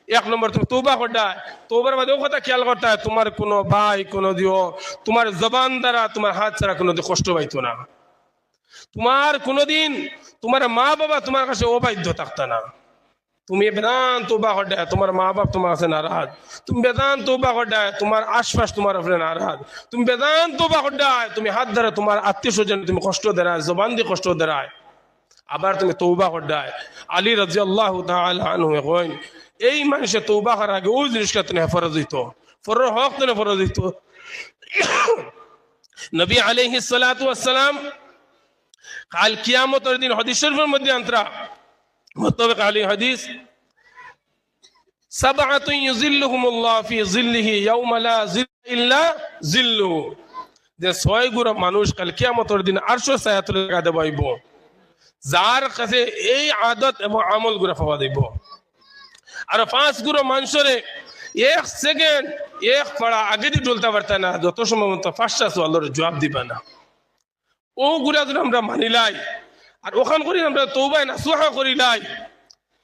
A: এক নম্বর তুমি তওবা করডা তওবার বাদে কথা খেয়াল করতে তোমার কোনো ভাই কোনো দিও তোমার জবান দ্বারা তোমার হাত ছাড়া কোনো কষ্ট পাইতো না তোমার কোনোদিন তোমার মা বাবা তোমার কাছে অবাধ্য থাকতো না তুমি বেদান তওবা করডা তোমার মা বাপ তোমার কাছে নারাজ তুমি বেদান তওবা করডা তোমার আশপাশ তোমার উপরে নারাজ তুমি বেদান তওবা করডা তুমি হাত দ্বারা তোমার আত্মীয় স্বজন তুমি কষ্ট দেরায় জবান দিয়ে কষ্ট দেরায় আবার তুমি তওবা করডা আলী রাদিয়াল্লাহু তাআলা আনহু কইন এই মানুষে তওবা করার আগে ওই জিনিসটা তুমি ফরজ হইতো ফরজ হক তুমি ফরজ হইতো নবী আলাইহিস সালাতু ওয়াস সালাম কাল কিয়ামতের দিন হাদিস শরীফের মধ্যে আন্তরা মুত্তাফাক আলাইহি হাদিস সাবআতুন ইউযিল্লুহুমুল্লাহ ফি যিল্লিহি ইয়াওমা লা যিল্লা ইল্লা যিল্লুহু যে ছয় গুণা মানুষ কাল কিয়ামতের দিন আরশের ছায়াতলে লাগা দেবাইব যার কাছে এই আদত এবং আমল গুলো পাওয়া যাইব আর পাঁচ গুণা মানুষরে এক সেকেন্ড এক পড়া আগে দিয়ে চলতে পারত না যত সময় মতো ফাঁসটা আল্লাহর জবাব দিবা না ও গুলা যদি আমরা মানিলাই আর ওখান করি আমরা তওবায় নাসুহা করিলাই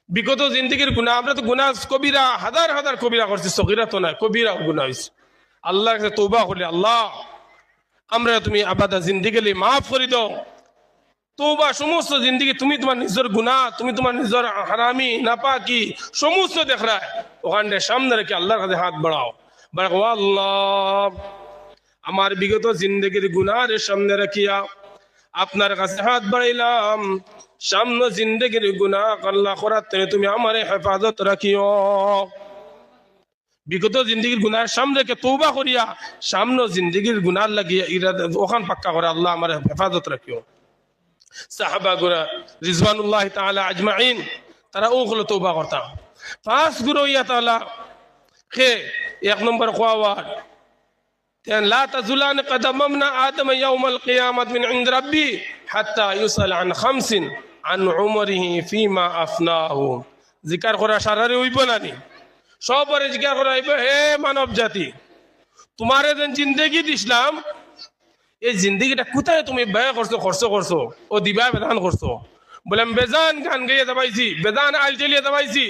A: বিগত জিন্দেগির গুনাহ আমরা তো গুনাহ কবিরা হাজার হাজার কবিরা করছি সগীরা তো না কবিরা গুনাহ হইছে আল্লাহর কাছে তওবা করলে আল্লাহ আমরা তুমি আবাদা জিন্দেগি মাফ করে দাও তওবা সমস্ত জিন্দেগি তুমি তোমার নিজের গুনাহ তুমি তোমার নিজের হারামি নাপাকি সমস্ত দেখরা ওখানে সামনে রেখে আল্লাহর কাছে হাত বাড়াও বাড়াও আল্লাহ আমার বিগত জিন্দেগির গুনাহের সামনে রাখিয়া আপনার কাছে হাত বাড়াইলাম সামনে জিন্দেগির গুনাহ আল্লাহ করাতে তুমি আমারে হেফাজত রাখিও বিগত জিন্দেগির গুনাহের সামনে রেখে তওবা করিয়া সামনে জিন্দেগির গুনাহ লাগিয়া ইরাদা ওখান পাক্কা করে আল্লাহ আমারে হেফাজত রাখিও সাহাবা গুরা রিজওয়ানুল্লাহ তাআলা আজমাইন তারা ওগুলো তওবা করতাম পাঁচ গুরু ইয়া তাআলা কে এক নম্বর কোয়াওয়ার لا تزولان قدم ابن آدم يوم القيامة من عند ربي حتى يسأل عن خمس عن عمره فيما أفناه ذكر করা সারারে হইব না নি সবরে জিজ্ঞাসা করা হইব হে মানব জাতি তোমারে যে জিন্দেগি দিছিলাম এই জিন্দেগিটা কোথায় তুমি ব্যয় করছো খরচ করছো ও দিবা বেদান করছো বললাম বেজান গান গাইয়ে দাবাইছি বেদান আইল চালিয়ে দাবাইছি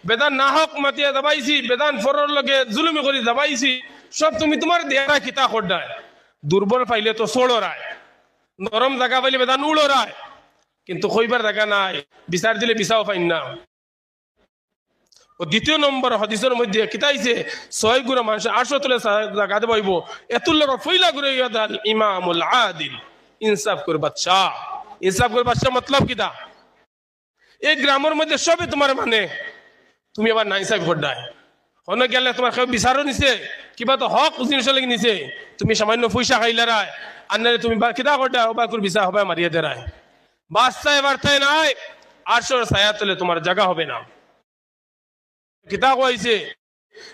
A: বেদান নাহক মাতিয়ে দাবাইছি বেদান ফরর লগে জুলুমি করে দাবাইছি সব তুমি তোমার দেয়া কিতা করডায় দুর্বল পাইলে তো ছোড়রায় নরম জায়গা পাইলে বেদান উড়রায় কিন্তু কইবার জায়গা নাই বিচার দিলে বিচাও পাইন না ও দ্বিতীয় নম্বর হাদিসের মধ্যে কিতাইছে ছয় গুণা মানুষ আটশো তলে জায়গা দেবাইব এতুল লোক ফইলা করে ইয়াদাল ইমামুল আদিল ইনসাফ করে বাদশাহ ইনসাফ করে বাদশাহ মতলব কিতা এই গ্রামের মধ্যে সবে তোমার মানে তুমি আবার না ইনসাফ করডায় হনে গেলে তোমার কেউ বিচারও নিছে কিবা তো হক জিনিস লাগি নিছে তুমি সামান্য পয়সা খাইলে রায় আন্নারে তুমি কিতা করডা ওবার করে বিচার হবে মারিয়ে দেরায় বাদশায় বার্তায় নাই আরশের ছায়া তলে তোমার জায়গা হবে না কিতা কইছে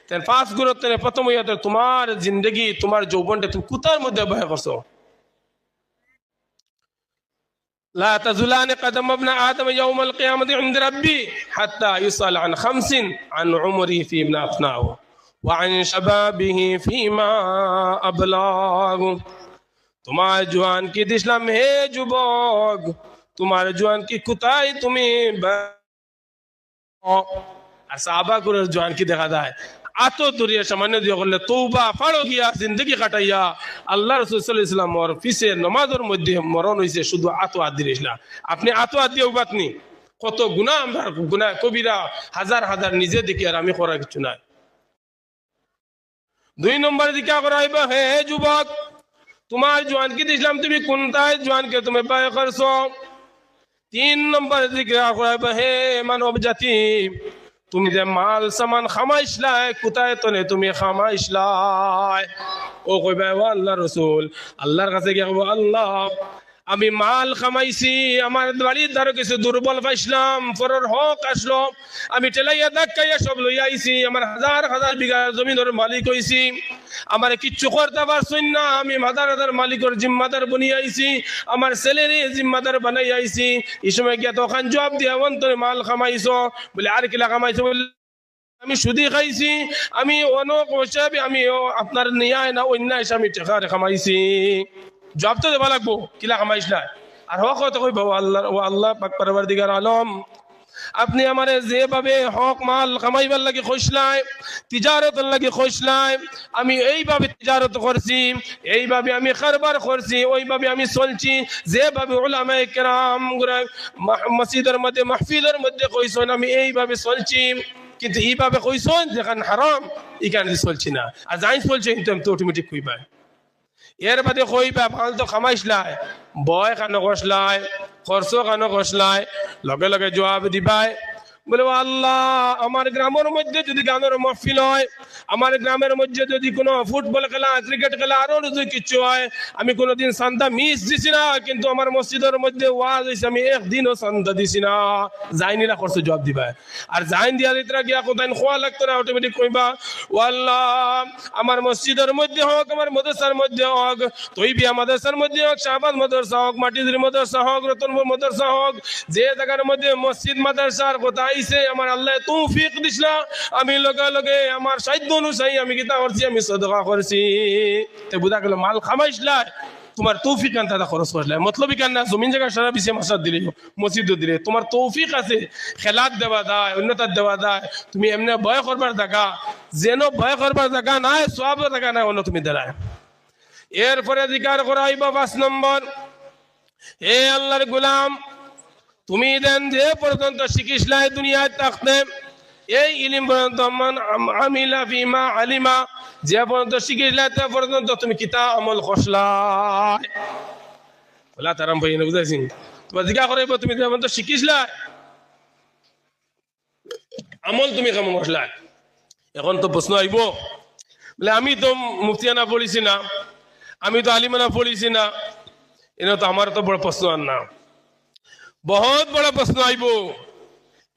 A: তেন পাঁচ গুণত প্রথম ইয়াতে তোমার জিন্দেগি তোমার যৌবনটা তুমি কুতার মধ্যে ব্যয় করছো لا تزولان قدم ابن آدم يوم القيامة عند ربي حتى يسأل عن خمس عن عمره فيما أفناه وعن شبابه فيما أبلغ তোমার জওয়ান কি দিছিলাম হে যুবক তোমার জওয়ান কি কোথায় তুমি আর সাহাবা করে জওয়ান কি দেখা যায় আতো দরিয়া সামান্য দিয়ে করলে তৌবা ফাড়ো গিয়া জিন্দগি কাটাইয়া আল্লাহ রাসূল সাল্লাল্লাহু আলাইহি ওয়াসাল্লাম ওর পিছে নামাজের মধ্যে মরণ হইছে শুধু আতো আদ দিস না আপনি আতো আদ দিয়ে উবাতনি কত গুনাহ আমরা গুনাহ কবিরা হাজার হাজার নিজে দেখি আর আমি করার কিছু নাই দুই নম্বর দিকে করাইবা হে যুবক তোমার জওয়ান কি দিছিলাম তুমি কোনটায় জওয়ানকে তুমি বায় করছো তিন নম্বর দিকে করাইবা হে মানব জাতি তুমি যে মাল সামান খামাইছলাই কোথায় তনে তুমি খামাইছলাই ও কইবা ও আল্লাহ রাসূল আল্লাহর কাছে গিয়ে কইবা আল্লাহ আমি মাল খামাইছি আমার বাড়ির ধারে কিছু দুর্বল পাইছিলাম পরের হক আসলো আমি টেলাইয়া ধাক্কাইয়া সব লইয়া আইছি আমার হাজার হাজার বিঘা জমিনের মালিক হইছি আমার কিচ্ছু করতে পারছই না আমি হাজার হাজার মালিকের জিম্মাদার বনিয়ে আইছি আমার ছেলের জিম্মাদার বানাই আইছি এই সময় গিয়া তখন জবাব দিয়া অন্তরে মাল খামাইছো বলে আর কিলা খামাইছো বলে আমি সুদি খাইছি আমি অনেক হিসাবে আমি আপনার নিয়ায় না অন্যায় আমি টাকা খামাইছি জবাব তো দেবা লাগবো কিলা কামাইছ না আর হক তো কইব আল্লাহ ও আল্লাহ পাক পরওয়ারদিগার আলম আপনি আমারে যেভাবে হক মাল কামাইবার লাগি কইছলাই তিজারতের লাগি কইছলাই আমি এইভাবে তিজারত করছি এইভাবে আমি কারবার করছি ওইভাবে আমি চলছি যেভাবে উলামায়ে কেরাম মসজিদের মধ্যে মাহফিলের মধ্যে কইছেন আমি এইভাবে চলছি কিন্তু এইভাবে কইছেন যেখানে হারাম এখানে চলছি না আর যাই চলছে কিন্তু আমি তো অটোমেটিক কইবা এর বাদে কইবা ভাল তো খামাইছলাই বয় কানো কষলাই খরচ কানো কষলাই লগে লগে জবাব দিবাই বলে আল্লাহ আমার গ্রামের মধ্যে যদি গানের মাহফিল হয় আমার গ্রামের মধ্যে যদি কোনো ফুটবল খেলা ক্রিকেট খেলা আরো যদি কিছু হয় আমি কোনোদিন চান্দা মিস দিছি না কিন্তু আমার মসজিদের মধ্যে ওয়াজ হইছে আমি একদিনও চান্দা দিছি না যাইনি না খরচ জবাব দিবা আর যাইন দিয়া দিতরা গিয়া কোথায় খোয়া লাগতো না অটোমেটিক কইবা ও আল্লাহ আমার মসজিদের মধ্যে হোক আমার মাদ্রাসার মধ্যে হোক তৈবিয়া মাদ্রাসার মধ্যে হোক শাহবাজ মাদ্রাসা হোক মাটিজুরি মাদ্রাসা হোক রতনপুর মাদ্রাসা হোক যে জায়গার মধ্যে মসজিদ মাদ্রাসার কথা আইছে আমার আল্লাহ তৌফিক দিছলা আমি লগে লগে আমার সাধ্য অনুযায়ী আমি কিতা করছি আমি সদকা করছি তে বুঝা গেল মাল খামাইছলা তোমার তৌফিক আন দাদা খরচ করলে মতলবই কেন না জমিন জায়গা সারা বিশ্বে মাসাদ দিলে মসজিদ দিলে তোমার তৌফিক আছে খেলাত দেওয়া দেয় অন্যতার দেওয়া দেয় তুমি এমনি ভয় করবার জায়গা যেন ভয় করবার জায়গা নাই সবের জায়গা নাই অন্য তুমি দাঁড়ায় এরপরে অধিকার করাইব 5 নম্বর হে আল্লাহর গোলাম তুমি দেন যে পর্যন্ত শিখিসলাই দুনিয়ায় থাকতে এই ইলম পর্যন্ত মান আমিলা ফিমা আলিমা যে পর্যন্ত শিখিসলাই তে পর্যন্ত তুমি কিতা আমল করছলাই বলা তারাম ভাই বুঝাইছিন তোমার জিজ্ঞা করাইব তুমি যে পর্যন্ত শিখিসলাই আমল তুমি কেমন করছলাই এখন তো প্রশ্ন আইব বলে আমি তো মুফতিয়ানা পড়িছি না আমি তো আলিমানা পড়িছি না এনে তো আমার তো বড় প্রশ্ন আর না বহুত বড় প্রশ্ন আইব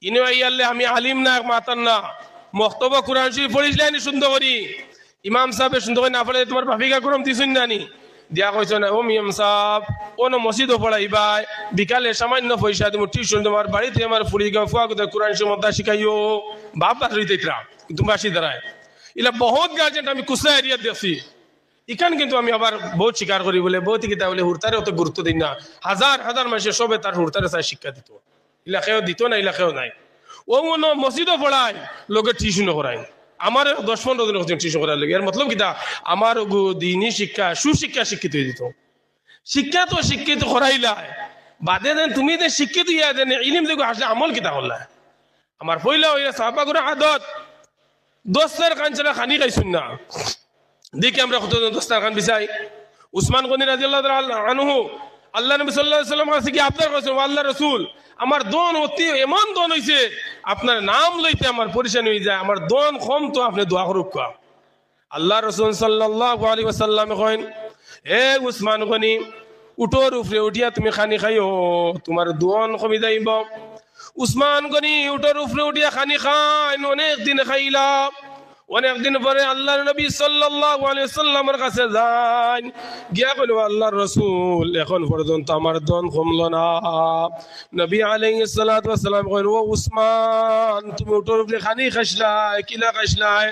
A: ইনো আইয়ালে আমি আলিম না মাতার না মক্তবা কোরআন শরীফ পড়িছলাই সুন্দর করি ইমাম সাহেব সুন্দর করে না পড়লে তোমার ভাবিকা করম দিছুন নানি দিয়া কইছ না ও মিয়াম সাহেব কোন মসজিদও পড়াইবাই বিকালে সামান্য পয়সা তুমি টিউশন তোমার বাড়িতে আমার ফুড়িগা ফুয়া কোরআন শরীফ মধ্যে শিখাইও বাপ বাড়িতে তুমি বাসি দাঁড়ায় ইলা বহুত গার্জেন্ট আমি কুসা এরিয়া দেখছি ইখান কিন্তু আমি আবার বহুত স্বীকার করি বলে বহুত কিতা বলে হুরতারে অত গুরুত্ব দিই না হাজার হাজার মানুষের সবে তার হুরতারে চাই শিক্ষা দিত ইলাকেও দিত না ইলাকেও নাই ও মনে মসজিদও পড়ায় লোকে টিউশনও করায় আমার 10-15 দিন টিউশন করার লাগে এর মতলব কিতা আমার দিনী শিক্ষা সুশিক্ষা শিক্ষিত হয়ে দিত শিক্ষা তো শিক্ষিত করাইলাই বাদে দেন তুমি যে শিক্ষিত ইয়া দেন ইলিম দেখো আসলে আমল কিতা করলা আমার পয়লা হইয়া সাহাবা করে আদত দোস্তের কাঞ্চলা খানি খাইছুন না দেখি আমরা কত দোস্তারখান বিছাই উসমান গনি রাদিয়াল্লাহু তাআলা আনহু আল্লাহ নবী সাল্লাল্লাহু আলাইহি ওয়াসাল্লাম কাছে কি আবদার করেছেন আল্লাহ রাসূল আমার দন অতি এমন দন হইছে আপনার নাম লইতে আমার পরিশান হয়ে যায় আমার দন কম তো আপনি দোয়া করুক আল্লাহ রাসূল সাল্লাল্লাহু আলাইহি ওয়াসাল্লাম কইন এ উসমান গনি উটোর উপরে উঠিয়া তুমি খানি খাইও তোমার দন কমে যাইব উসমান গনি উটোর উপরে উঠিয়া খানি খায় অনেক দিন খাইলা অনেকদিন পরে আল্লাহর নবী সাল্লাল্লাহু আলাইহি সাল্লামের কাছে যান, গিয়া কইল আল্লাহর রাসূল এখন পর্যন্ত আমার দন কমলো না। নবী আলাইহিস সালাতু ওয়াস সালাম কইল ও উসমান তুমি উটোর উপরে খানি খাইছলাই, কিলা খাইছলাই?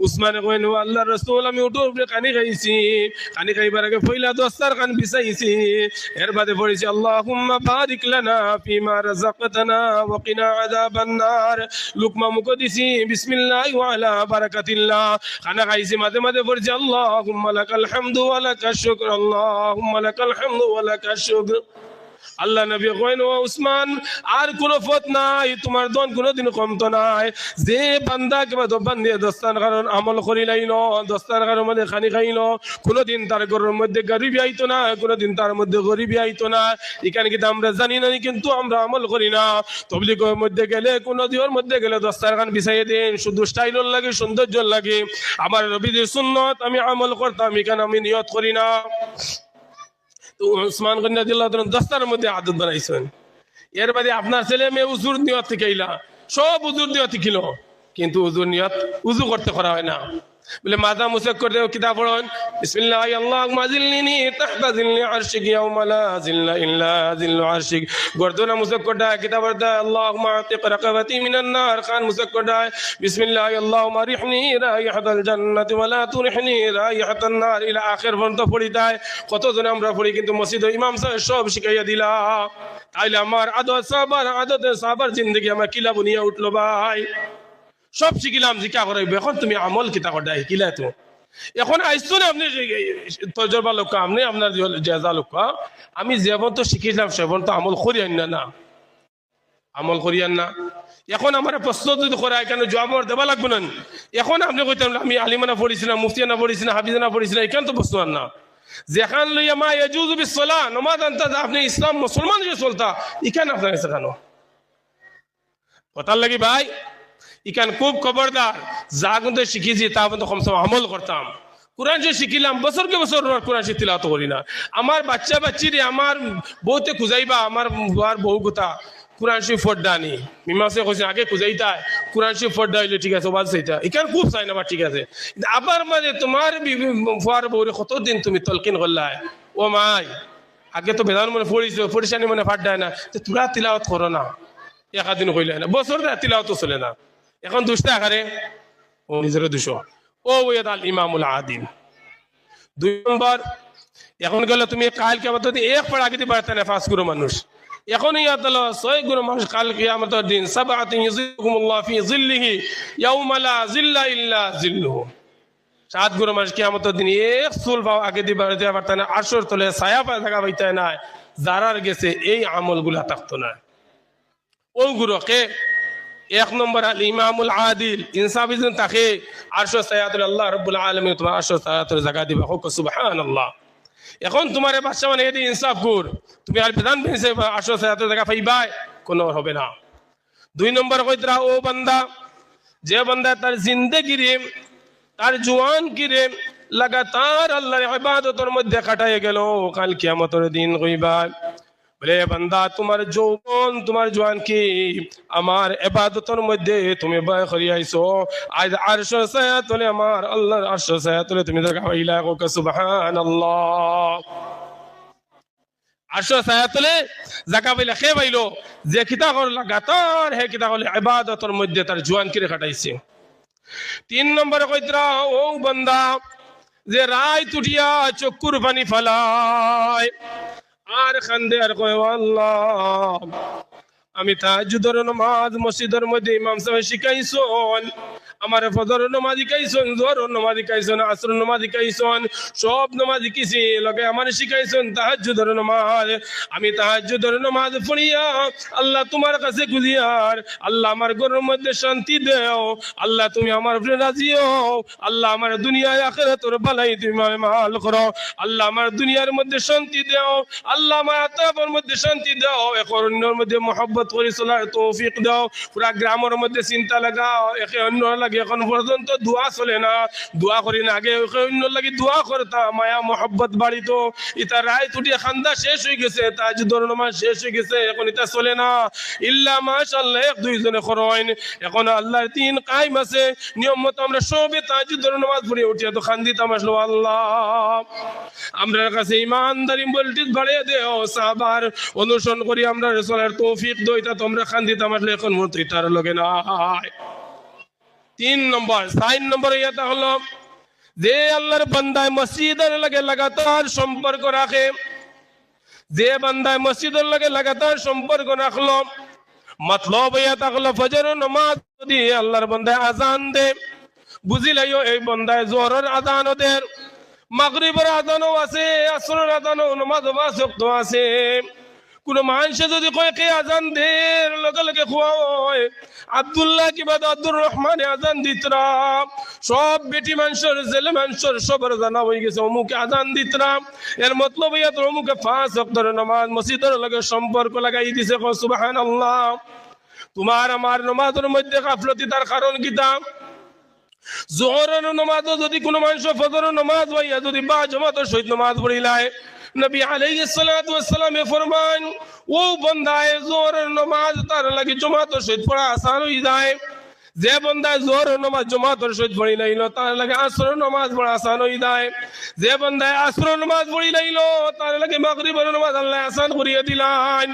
A: উসমানে কইল আল্লাহর রাসূল আমি উটোর উপরে খানি খাইছি, খানি খাইবার আগে পয়লা দস্তার খান বিছাইছি, এর বাদে পড়েছি আল্লাহুম্মা বারিক লানা ফিমা রাযাকতানা ওয়া কিনা আযাবান নার। লুকমা মুখ দিছি বিসমিল্লাহ ওয়া আলা বারাকাতিল্লাহ। খানা খাইছি মাঝে মাঝে পড়ছি আল্লাহুম্মা লাকাল হামদু ওয়া লাকাশ শুকর, আল্লাহুম্মা লাকাল হামদু ওয়া লাকাশ শুকর। আল্লাহ নবী কইন ও উসমান আর কোন পথ নাই, তোমার দন কোনদিন কমতো নাই। যে বান্দা কিবা দবান দিয়ে দস্তান কারণ আমল করিলাইন, দস্তান কারণ মধ্যে খানি খাইল, কোনদিন তার ঘরের মধ্যে গরিবি আইতো না, কোনদিন তার মধ্যে গরিবি আইতো না। এখানে কিন্তু আমরা জানি না, কিন্তু আমরা আমল করি না। তবলিগের মধ্যে গেলে কোন দিওর মধ্যে গেলে দস্তার খান বিছাইয়ে দেন, শুধু স্টাইলর লাগে, সৌন্দর্য লাগে। আমার নবীর সুন্নত আমি আমল করতাম, এখানে আমি নিয়ত করি না। তো উসমান গনি রাদিয়াল্লাহু তাআলা দস্তার মধ্যে আদত বানাইছেন। এর বাদে আপনার ছেলে মেয়ে উজুর নিয়ত শিখাইলা, সব উজুর নিয়ত শিখিল, কিন্তু উজুর নিয়ত উজু করতে করা হয় না। বলে মাথা মুসাক করতে কিতাব পড়েন বিসমিল্লাহ আল্লাহুম্মা জিল্লিনি তাহতা জিল্লি আরশিক ইয়াউমা লা জিল্লা ইল্লা জিল্লু আরশিক। গর্দনা মুসাক করতে কিতাব পড়তে আল্লাহুম্মা আতিক রাকাবাতি মিনান নার। খান মুসাক করতে বিসমিল্লাহ আল্লাহুম্মা রিহনি রাইহাতাল জান্নাতি ওয়া লা তুরহিনি রাইহাতান নার ইলা আখির পর্যন্ত পড়িতায়। কতজন আমরা পড়ি, কিন্তু মসজিদে ইমাম সাহেব সব শিখাইয়া দিলা। তাইলে আমার আদতের সাহাবার জিন্দেগি আমার কিলা বুনিয়া উঠলো ভাই। সব শিখিলাম জিকা করাইব, এখন তুমি আমল কিতা করতে শিখিলা তো। এখন আইসো না আপনি তজরবা লোক, আপনি আপনার জেজা লোক, আমি যেমন তো শিখিলাম সেবন তো আমল করি আন না, আমল করি আন না। এখন আমার প্রশ্ন যদি করা কেন জবাব দেওয়া লাগবে না। এখন আপনি কইতাম আমি আলিমানা পড়িছি না, মুফতিয়ানা পড়িছি না, হাফিজানা পড়িছি না, এখান তো প্রশ্ন আন না। যেখান লইয়া মা ইয়াজুজু বিসসালাহ নমাজ আনতা, আপনি ইসলাম মুসলমান যে চলতা, এখানে আপনার কাছে কেন কথার লাগি ভাই? ইখান খুব খবরদার, যা কিন্তু শিখিছি তা কিন্তু কমসে কম আমল করতাম। কোরআন যে শিখিলাম বছরকে বছর কোরআন শিখ তিলাওয়াত করি না। আমার বাচ্চা বাচ্চিরে আমার বউতে খুঁজাইবা, আমার বউ কথা কোরআন শরীফ ফড্ডানি মিমাসে কইছে আগে খুঁজাইতা কোরআন শরীফ ফড্ডা হইলে ঠিক আছে, ওয়াজ সেইটা ইখান খুব চাই না, ঠিক আছে। আবার মানে তোমার ফুয়ার বউরে কতদিন তুমি তলকিন করলাই, ও মাই আগে তো বেদান মনে পড়িছে, পরিশানি মনে ফাড্ডায় না, তোরা তিলাওয়াত করো না, একাদিন কইলে না, বছর তিলাওয়াত চলে না। এখন দুষ্টা আকারে ও নিজের দুশো ও ওয়াদ আল ইমামুল আদিল। 2 নম্বর, এখন গেলে তুমি কাল কিয়ামতের দিন এক পড়া আগে পারতে না 5 গুণ মানুষ। এখন ইয়াত হলো 6 গুণ মানুষ কাল কিয়ামতের দিন সাবআতুন ইউযিল্লুহুমুল্লাহ ফি যিল্লিহি ইয়াউমা লা যিল্লা ইল্লা যিল্লুহু। 7 গুণ মানুষ কিয়ামতের দিন এক চুল পাও আগে দিতে পারতে না, আরশের তলে ছায়া পায় থাকা পাইতে না, যারার গেছে এই আমলগুলা থাকতো না। ওই গুরুকে 1 নম্বর আল ইমামুল আদিল, ইনসাফি যখন থাকে আরশের ছায়াতলে আল্লাহ রাব্বুল আলামিন তোমার আরশের ছায়াতলে জায়গা দিবা, হোক সুবহানাল্লাহ। এখন তোমার বাচ্চা মানে এটি ইনসাফ কর, তুমি আর বিধান ভেঙে আরশের ছায়াতলে জায়গা পাইবা, কোনো হবে না। 2 নম্বর কইতরা ও বান্দা, যে বান্দা তার জিন্দেগি রে তার জওয়ান গিরে লাগাতার আল্লাহর ইবাদতের মধ্যে কাটায় গেল, কাল কিয়ামতের দিন কইবা বলে বান্দা তোমার যৌবন তোমার জওয়ান কি আমার ইবাদতের মধ্যে তুমি বয় করি আইছো, আজ আরশের ছায়াতলে আমার আল্লাহর আরশের ছায়াতলে তুমি জায়গা পাইলা, কোক সুবহানাল্লাহ। আরশের ছায়াতলে জায়গা পাইলা কে পাইলো? যে কিতা কর লাগাতার হে কিতা করলে ইবাদতের মধ্যে তার জওয়ান কি কাটাইছে। 3 নম্বরে কইতরা ও বান্দা, যে রায় তুটিয়া চক্ষুর পানি ফলায় আর খান্দে আর কয় আল্লাহ আমি তাহাজ্জুদের নামাজ মসজিদের মধ্যে ইমাম সাহেব শিখাইছন, আমার ফজর নামাজ শিখাইছন, জোহর নামাজ শিখাইছন, আসর নামাজ শিখাইছন, সব নামাজ শিখেছি, লগে আমার শিখাইছন তাহাজ্জুদের নামাজ। আমি তাহাজ্জুদের নামাজ পড়িয়া আল্লাহ তোমার কাছে খুঁজিয়ার আল্লাহ আমার ঘরের মধ্যে শান্তি দেও, আল্লাহ তুমি আমার উপরে রাজি হও, আল্লাহ আমার দুনিয়ায় আখিরাতের বালাই তুমি মাল করো, আল্লাহ আমার দুনিয়ার মধ্যে শান্তি দেও, আল্লাহ আমার আত্মার মধ্যে শান্তি দাও, এক অন্যের মধ্যে মহব্বত সুন্নত করে চলার তৌফিক দাও। পুরা গ্রামের মধ্যে চিন্তা লাগাও, একে অন্য লাগে এখন পর্যন্ত দোয়া চলে না, দোয়া করি না, আগে একে অন্য লাগে দোয়া করতাম, মায়া মোহাব্বত বাড়িত। ইতা রায় তুটিয়া খান্দা শেষ হয়ে গেছে, তাহাজ্জুদের নামাজ শেষ হয়ে গেছে, এখন এটা চলে না। ইল্লা মাশাআল্লাহ এক দুইজনে করেন, এখন আল্লাহর দিন কায়েম আছে, নিয়ম মতো আমরা সবে তাহাজ্জুদের নামাজ পড়ে উঠিয়া তো খান্দিতাম আসলো আল্লাহ আমরা কাছে ইমানদারি বলটিস বাড়িয়ে দেও, সাহাবার অনুসরণ করি আমরা চলার তৌফিক দো, এটা তোমরা খান্দিতাম আসলে এখন মতো এটার লগে নাই। 3 নম্বর 4 নম্বর এটা হলো যে আল্লাহর বান্দায় মসজিদের লগে লাগাতার সম্পর্ক রাখে, যে বান্দায় মসজিদের লগে লাগাতার সম্পর্ক রাখলো, মতলব এটা হলো ফজর নামাজ যদি আল্লাহর বান্দায় আজান দে, বুঝিলাইও এই বান্দায় জোহরের আজান ওদের, মাগরিবের আজানও আছে, আসরের আজানও, নামাজ আছে। কোন মানুষে যদি কয় কে আজান দে, লগে লগে খোয়া হয় আব্দুল্লাহ কিংবা আব্দুর রহমানে আজান দিতরা, সব বেটি মানুষের ছেলে মানুষের সবার জানা হয়ে গেছে অমুকে আজান দিতরা। এর মতলব ইয়াত অমুকে 5 ওয়াক্তের নামাজ মসজিদের লগে সম্পর্ক লাগাই দিছে। সুবহানাল্লাহ। তোমার আমার নামাজের মধ্যে গাফলতি তার কারণ কিতা? জোহরের নামাজও যদি কোনো মানুষ ফজরের নামাজ হইয়া যদি বা জামাতের সহিত নামাজ পড়িলায়, নবী আলাইহিস সালাতু ওয়াস সালামে ফরমান ও বান্দায় জোহরের নামাজ তার লাগি জামাতের সহিত পড়া আসান হয়ে যায়, যে বান্দায় জোহরের নামাজ জামাতের সহিত পড়ি লাইলো তার লাগে আসরের নামাজ পড়া আসান হয়ে যায়, যে বান্দায় আসরের নামাজ পড়ি লাইলো তার লাগে মাগরিবের নামাজ আল্লাহ আসান করিয়ে দিলেন,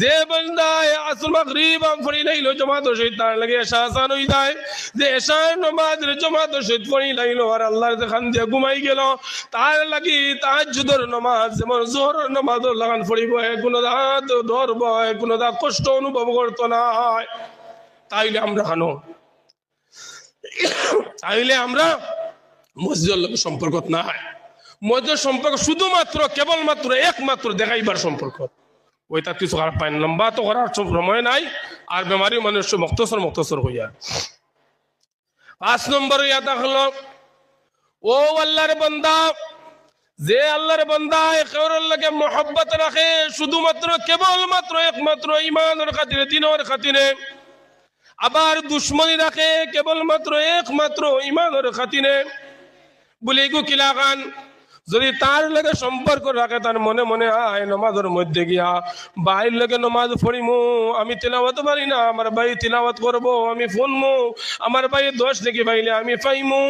A: যে বান্দায় আসর মাগরিব পড়ি লাইলো জামাতের সহিত তার লাগে এশা আসান হয়ে যায়, যে এশার নামাজের জামাতের সহিত পড়ি লাইলো আর আল্লাহর দেখান দিয়ে ঘুমাই গেল তার লাগি তাহাজ্জুদের নামাজ যেমন জোহরের নামাজ লাগান পড়িব, কোনো দাঁত ধরব, কোনো দাঁত কষ্ট অনুভব করতো না। তাইলে আমরা হানো, তাইলে আমরা মসজিদের লোকের সম্পর্ক নাই। মসজিদের সম্পর্ক শুধুমাত্র কেবলমাত্র একমাত্র দেখাইবার সম্পর্ক, ওইটা কিছু খারাপ পায় না, লম্বা তো করার সময় নাই, আর বেমারি মানুষ মক্তসর হইয়া। 5 নম্বর ইয়াটা হলো ও আল্লাহর বান্দা, যে আল্লাহর বান্দা একের লাগে মোহাব্বত রাখে শুধুমাত্র কেবলমাত্র একমাত্র ইমানের খাতিরে, দিনের খাতিরে, আবার দুশ্মনী রাখে কেবলমাত্র একমাত্র ইমানের খাতিরে, বলে গো কিলাগান যদি তার লগে সম্পর্ক রাখে, তার মনে মনে আয় নামাজের মধ্যে গিয়া ভাইয়ের লগে নামাজ পড়িমু, আমি তিলাওয়াত পারি না, আমার ভাই তিলাওয়াত করবো, আমি শুনমু, আমার ভাই 10 নাকি পাইলে আমি পাইমু,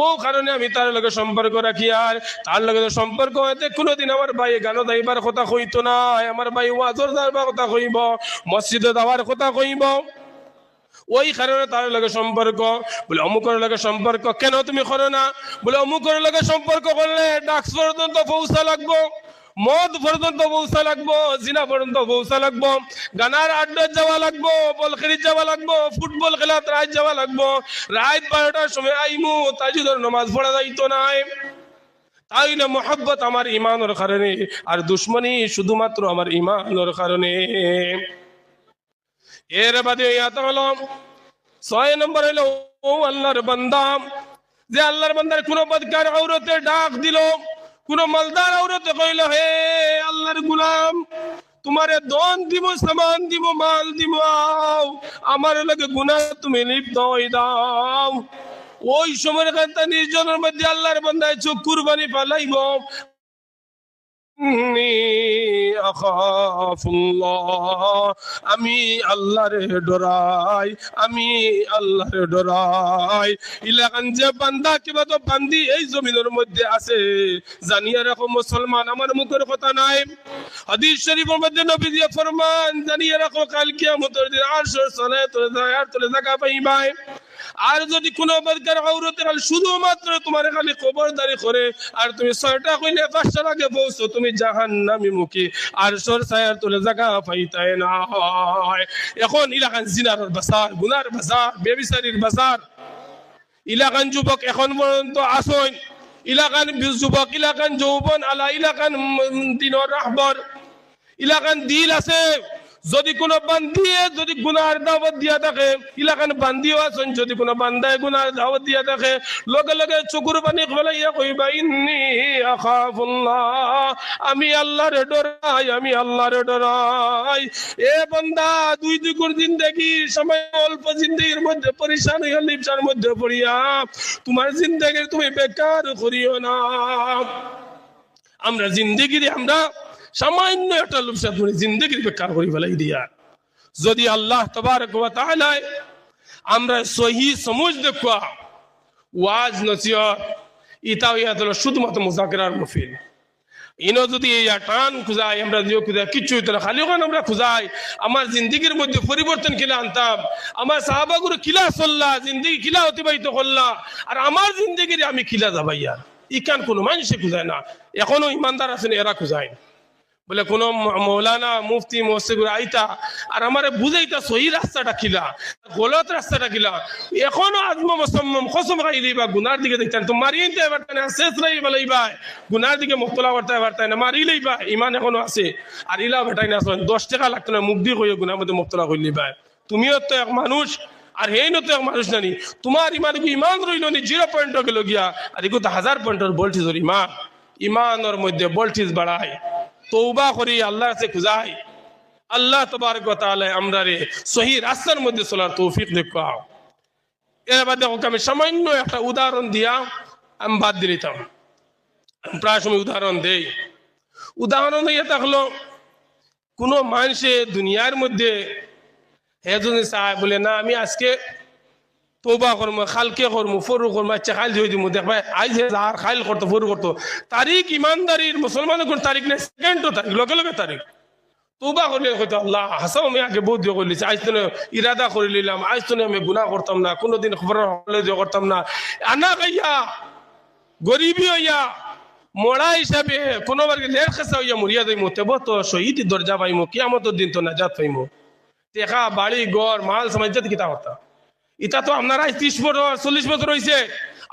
A: ও কারণে আমি তার লগে সম্পর্ক রাখি। আর তার লগে সম্পর্ক হইতে কোনোদিন আমার ভাই গানো যাইবার কথা কইতো না, আমার ভাই ওয়াজর যাইবার কথা কইব, মসজিদে যাওয়ার কথা কইব, ওই কারণে তার লগে সম্পর্ক। বলে অমুকের লগে সম্পর্ক কেন তুমি করো না? বলে অমুকের লগে সম্পর্ক করলে ডাক্স পর্যন্ত পৌঁছা লাগবো, মদ পর্যন্ত পৌঁছা লাগবো, জিনা পর্যন্ত পৌঁছা লাগবো, গানার আড্ডায় যাওয়া লাগবো, বল খেলিতে যাওয়া লাগবো, ফুটবল খেলাত রাত যাওয়া লাগবো, রাত 12টার সময় আইমু, তাহাজ্জুদের নামাজ পড়া যাইতো না। তাইলে মোহাব্বত আমার ইমানের কারণে, আর দুশ্মনী শুধুমাত্র আমার ইমানের কারণে। এর বাদে ইয়াতে হলো 6 নম্বর হলো ও আল্লাহর বান্দা, যে আল্লাহর বান্দার কোন বদকার আওরতে ডাক দিল, কোন মালদার আওরতে কইল হে আল্লাহর গোলাম তোমারে দন দিব, সামান দিব, মাল দিব, আমার লাগে গুনাহ তুমি লিপ্ত হয়ে দাও, ওই সময়ের কান্তা নির্জনের মধ্যে আল্লাহর বান্দায় চোখ কুরবানি পালাইব, আমি আল্লাহরে ডরাই, আমি আল্লাহরে ডরাই। ইলাকান যে বান্দা কিবা তো বান্দি এই জমিনের মধ্যে আছে, জানিয়ে রাখো মুসলমান, আমার মুখের কথা নাই, হাদিস শরীফের মধ্যে নবী দিয়ে ফরমান, জানিয়ে রাখো কাল কিয়ামতের দিন আরশের তলে জায়গা পাইবাই। আর যদি কোনো বদকার আওরতে শুধুমাত্র তোমার খালি খবরদারি করে, আর তুমি 6টা কইলে 5টার আগে পৌঁছো, তুমি জাহান্নামী মুখী, আর ছায়ার তলে জায়গা পাইতাই না। এখন ইলাকান জিনার বাজার, গুনার বাজার, বেবিচারির বাজার, ইলাকান যুবক এখন পর্যন্ত আসন, ইলাকান যুবক, ইলাকান যৌবন আলা, ইলাকান দিনের রাহবর, ইলাকান দিল আছে, যদি কোনো বান্দিয়ে যদি গুনার দাওয়াত দিয়া থাকে ইলাকান বান্দিও আছেন যদি কোনো বান্দায় গুনার দাওয়াত দিয়া থাকে লগে লগে চকুর পানি ফলাইয়া কইবা ইন্নী আখাফুল্লাহ, আমি আল্লাহর ডরাই, আমি আল্লাহর ডরাই। এ বান্দা দুই দুগুর জিন্দেগি সময় অল্প জিন্দেগির মধ্যে পরিশান হইয়া লিপসার মধ্যে পড়িয়া তোমার জিন্দেগি তুমি বেকার করিও না। আমরা জিন্দেগি আমরা সামান্য একটা লুপসা ধরে জিন্দগির বেকার করে ফেলাই দিয়া যদি আল্লাহ তাবারক ওয়া তাআলা আমরা সহি সমঝ দেখবা ওয়াজ নসিহত ইতা ইয়া হলো শুধুমাত্র মুযাকিরার মুফিদ। ইনো যদি এই টান খুঁজাই আমরা দিও খুঁজাই কিচ্ছু হইতো না, খালি ওখানে আমরা খুঁজাই আমার জিন্দগির মধ্যে পরিবর্তন কিলা আনতাম, আমার সাহাবাগুলো কিলা চললা জিন্দগি কিলা অতিবাহিত করলা আর আমার জিন্দগির আমি কিলা যাবাইয়া ইকান কোনো মানুষে খুঁজায় না। এখনো ইমানদার আছেন এরা খুঁজায় বলে কোন মৌলানা মুফতি মসজিদ আইতা আর আমারে বুঝাইতা সহি রাস্তাটা কিলা গলত রাস্তাটা কিলা এখনো আজম মুসম্মম কসম খাইলি বা গুনার দিকে দেখতেন তো মারিতে পারতেন না শেষ রাই বলাইবা গুনার দিকে মুক্তলা করতে পারতেন না মারিলেইবা ইমান এখনো আছে আর ইলা বেটাই না 10 টাকা লাগতো না মুখ দিয়ে কইও গুনার মধ্যে মুক্তলা কইলিবা। তুমিও তো এক মানুষ আর হেই নত এক মানুষ নানি তোমার ইমান কি ইমান রইল নি 0 পয়েন্ট গেল গিয়া আর এগুলো 1000 পয়েন্টের ভোল্টেজ ইমান ইমানের মধ্যে ভোল্টেজ বাড়ায়। তওবা করি আল্লাহর কাছে খুঁজাই আল্লাহ তাবারক ওয়া তাআলা আমরারে সহি রাস্তার মধ্যে চলার তৌফিক দেখাও। এবার দেখো আমি সামান্য একটা উদাহরণ দিয়া আমি বাদ দিলাম, প্রায় সময় উদাহরণ দেই। উদাহরণ দিয়ে থাকলো কোনো মানুষে দুনিয়ার মধ্যে হেজনে চায় বলে না আমি আজকে তওবা করবো খালকে করবো ফরু করবো আচ্ছা খাইল ধুই দিব দেখবা আইজ আর খাইল করতো ফরু করতো তারিখ ইমানদারির মুসলমানের কোন তারিখ নেই সেকেন্ডও তারিখ লগে লগে তারিখ তওবা করলে হয়তো আল্লাহ হাসাও আমি আগে বহুত দিয়ে করলিছি আজ তো ইরাদা করে নিলাম আজ তো আমি গুনাহ করতাম না কোনোদিন খবর হলে করতাম না আনা গাইয়া গরিবী হইয়া মরা হিসাবে কোনোবার লের খেসা হইয়া মরিয়া যাইমো তেব তো শহীদ দরজা পাইমো কিয়ামতের দিন তো নাজাত পাইমো টেকা বাড়ি ঘর মাল সমাজত কিতা কথা ইটা তো আপনারা 30 বছর 40 বছর হয়েছে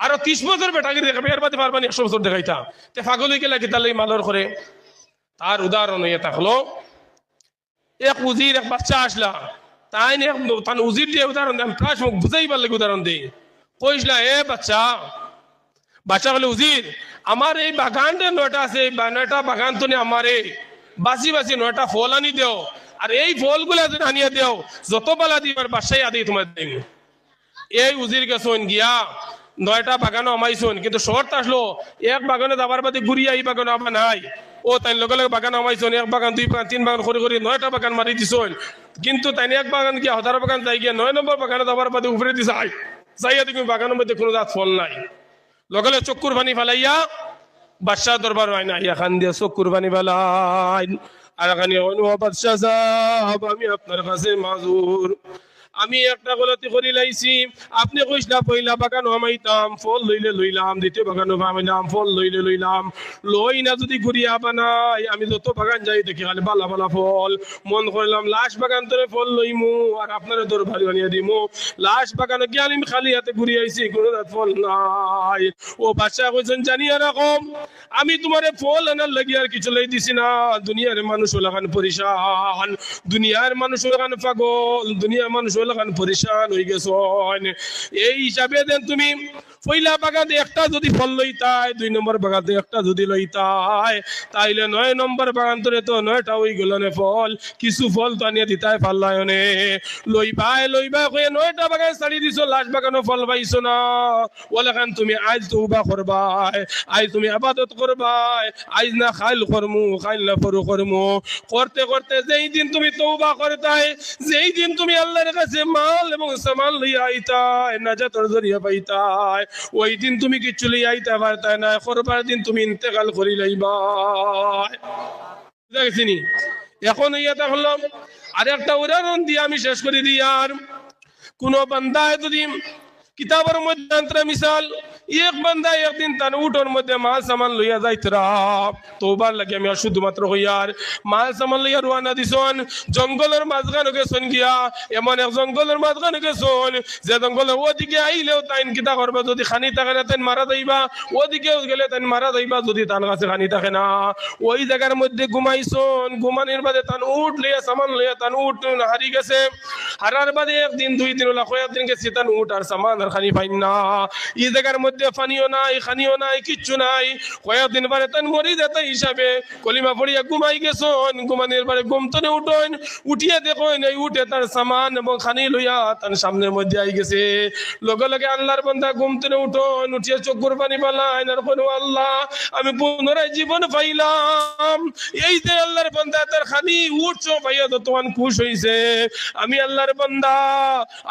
A: আরো 30 বছর বেটাকে দেখাবে এর বাদে পারবানি 100 বছর দেখাইতা তে পাগল হয়ে গেলা কিতা লাগি মালর করে। তার উদাহরণ হইয়া থাকলো এক উজির এক বাচ্চা আসলা তাই তান উজির দিয়ে উদাহরণ দেন প্রায় সময় বুঝাইবার লাগে উদাহরণ দেই কইসলা এ বাচ্চা বাচ্চা বলে উজির আমার এই বাগানটা 9টা আছে এই 9টা বাগান তো আমার এই বাসি বাসি 9টা ফল আনি দেও আর এই ফলগুলা যদি আনিয়া দেও যত বেলা দিবার বাসায় আদি তোমার দেব। এই উজির গেছন গিয়া 9টা বাগানও আমাইছন কিন্তু শর্ত আসলো এক বাগানে যাবার বাদে ঘুরিয়া এই বাগান আবার নাই ও তাই লগে লগে বাগান আমাইছন এক বাগান 2 বাগান 3 বাগান করে করে 9টা বাগান মারি দিছন কিন্তু তাই এক বাগান গিয়া 1000 বাগান যাই গিয়া 9 নম্বর বাগানে যাবার বাদে উপরে দিছে যাইয়া দেখি বাগানের মধ্যে কোনো জাত ফল নাই লগে লগে চক্কুর পানি ফেলাইয়া বাদশাহ দরবার হয় না ইয়া খান দিয়া চক্কুর পানি ফেলাই আর এখানে বাদশাহ সাহেব আমি আপনার কাছে মাজুর আমি একটা গলতি করি লাইছি আপনি কইসলা পয়লা বাগান আমাইতাম ফল লইলে লইলাম দ্বিতীয় বাগান আমাইলাম ফল লইলে লইলাম লই না যদি ঘুরিয়া বানাই আমি যত বাগান যাই দেখি খালি বালা বালা ফল মন করলাম লাস্ট বাগান ধরে ফল লইমু আর আপনার দরবারি বানিয়ে দিমু লাস্ট বাগানে গিয়ে আমি খালি হাতে ঘুরি আইছি কোনো ফল নাই। ও বাদশা কইছেন জানিয়া রাখম আমি তোমারে ফল আনার লাগি আর কিছু লই দিছি না দুনিয়ার মানুষ লাগান পরিশান দুনিয়ার মানুষ লাগান পাগল দুনিয়ার মানুষ লাগান পরিশান হয়ে গেছ এই হিসাবে দেন তুমি পয়লা বাগানে একটা যদি ফল লইতাই 2 নম্বর বাগানে একটা যদি লইতাই তাইলে 9 নম্বর বাগান ধরে তো 9টা হই গেল না ফল কিছু ফল তো আনিয়ে দিতাই পারলায়নে লইবা কয়ে 9টা বাগান ছাড়ি দিছো লাস্ট বাগানও ফল পাইছো না ওলাখান তুমি আজ তওবা করবাই আজ তুমি ইবাদত করবাই আজ না খাইল করমু খাইল না ফরু করমু করতে করতে যেই দিন তুমি তওবা করতাই যেই দিন তুমি আল্লাহর কাছে মাল এবং সামান লইয়া আইতাই নাজাতের জরিয়া পাইতাই ওই দিন তুমি কিছু লইয়া আইতা পারতাই না করবার দিন তুমি ইন্তেকাল করি লইবাই দেখছিনি। এখন ইয়া হলাম আর একটা উদাহরণ দিয়ে আমি শেষ করে দিই আর কোন বান্দায় যদি কিতাবের মধ্যে মিসাল এক বান্দা একদিন তার উঠোর মধ্যে মাল সামান লইয়া যাইতরা তোবার লাগে আমি আর শুধুমাত্র হইয়ার মাল সামান লইয়া রওনা দিছন জঙ্গলের মাঝখানে গেছন গিয়া এমন এক জঙ্গলের মাঝখানে গেছন যে জঙ্গলের ওদিকে আইলেও তাইন কিতা করবা যদি খানি থাকে না তাইন মারা যাইবা ওদিকেও গেলে তাইন মারা যাইবা যদি তার কাছে খানি থাকে না ওই জায়গার মধ্যে ঘুমাইছন ঘুমানির বাদে তান উঠ লইয়া সামান লইয়া তান উঠ হারি গেছে হারার বাদে একদিন দুই দিন হলো কয়েকদিন গেছে তান উঠ আর সামান আর খানি পাইন না এই জায়গার মধ্যে পানিও নাই খানিও নাই কিচ্ছু নাই কয়েকদিন পরে তান মরি যেতে হিসাবে কলিমা পড়িয়া ঘুমাই গেছন ঘুমানির পরে ঘুমতনে উঠোন উঠিয়ে দেখুন এই উঠে তার সামান এবং খানি লইয়া তার সামনের মধ্যে আই গেছে লগে লগে আল্লাহর বান্দা ঘুমতনে উঠোন উঠিয়ে চোখের পানি পালাইন আর কোনো আল্লাহ আমি পুনরায় জীবন পাইলাম এই যে আল্লাহর বান্দা তার খানি উঠছো পাইয়া তো তোমার খুশ হইছে আমি আল্লাহর বান্দা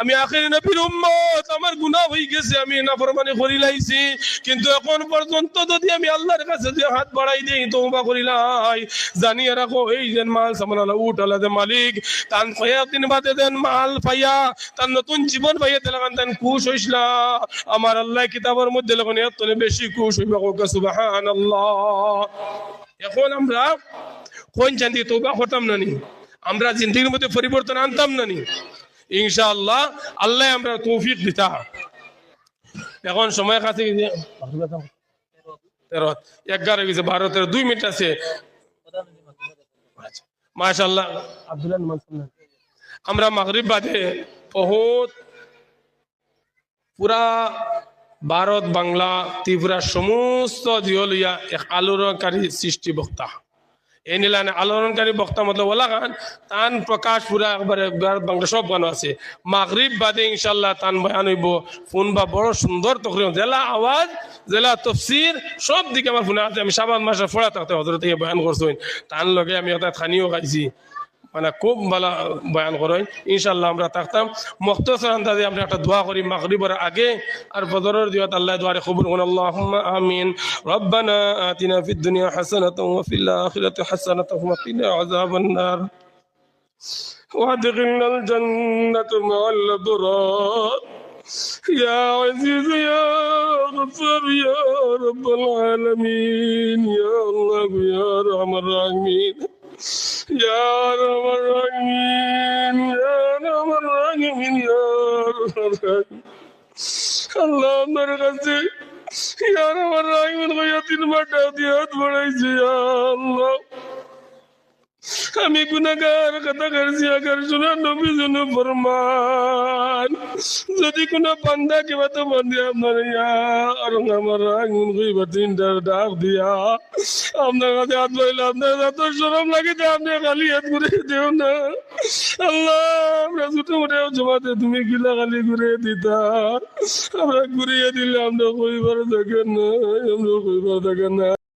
A: আমি আখির নবীর উম্মত আমার গুনাহ হয়ে গেছে আমি নাফরমানি করি লাইছি কিন্তু এখন পর্যন্ত যদি আমি আল্লাহর কাছে যে হাত বাড়াই দেই তওবা করিলাই জানিয়ে রাখো এই যে মাল সামানালা উঠ আল্লাহ যে মালিক তান কয়েকদিন বাদে দেন মাল পাইয়া তার নতুন জীবন পাইয়া তেলাগান তান খুশ হইসলা আমার আল্লাহ কিতাবের মধ্যে যখন এত বেশি খুশ হইবা কোকা সুবহানাল্লাহ এখন আমরা কোন চান্দি তওবা করতাম না নি আমরা জিন্দেগির মধ্যে পরিবর্তন আনতাম না নি ইনশাআল্লাহ আল্লাহ আমরা তৌফিক দিতা এখন সময় কাছে 11 গেছে 12 13 2 মিনিট আছে মাশাআল্লাহ আব্দুল্লাহ মানসুর আমরা মাগরিব বাদে বহুত পুরা ভারত বাংলা ত্রিপুরা সমস্ত জিওলিয়া এক আলোড়নকারী সৃষ্টি বক্তা এই নিলানে আলোড়নকারী বক্তা মতলব ওলা গান তান প্রকাশ পুরা একবারে বাংলা সব গান আছে মাগরিব বাদে ইনশাআল্লাহ তান বয়ান হইব ফোন বা বড় সুন্দর তকরিম জেলা আওয়াজ জেলা তফসির সব দিকে আমার ফোনে আছে আমি শাবান মাসে পড়া থাকতে হযরত থেকে বয়ান করছই তান লগে আমি একটা খানিও খাইছি মানে খুব ভালো বয়ান করেন ইনশাআল্লাহ আমরা থাকতাম মুখতাসার আন্দাজে আমরা একটা দোয়া করি মাগরিবের আগে আর ফজরের দিওয়াত আল্লাহ দোয়ারে কবুল করুন আল্লাহুম্মা আমিন রব্বানা আতিনা ফিদ দুনিয়া হাসানাতাও ওয়া ফিল আখিরাতি হাসানাতাও ওয়া কিনা আযাবান নার وادخلنا الجنة مع الأبرار يا عزيز يا غفار يا رب العالمين يا الله يا أرحم الراحمين يا رب الراحمين يا رب الراحمين يا رب الراحمين الله مرغزي يا رب الراحمين غياتين مداديات بڑايزي يا الله আমি গুনাহগার কথা করছি আগার শুনে নবী জন্য ফরমান যদি কোনো বান্দা কিবা তো বন্ধে আপনার আর আমার আগুন কইবা তিনটার ডাক দিয়া আপনার কাছে হাত বাড়িলে আপনার এত শরম লাগে যে আপনি খালি হাত ঘুরে দেও না আল্লাহ আমরা ছোট মোটে জমাতে তুমি গিলা খালি ঘুরে দিতা আমরা ঘুরিয়ে দিলে আমরা কইবার দেখেন না আমরা কইবার দেখেন না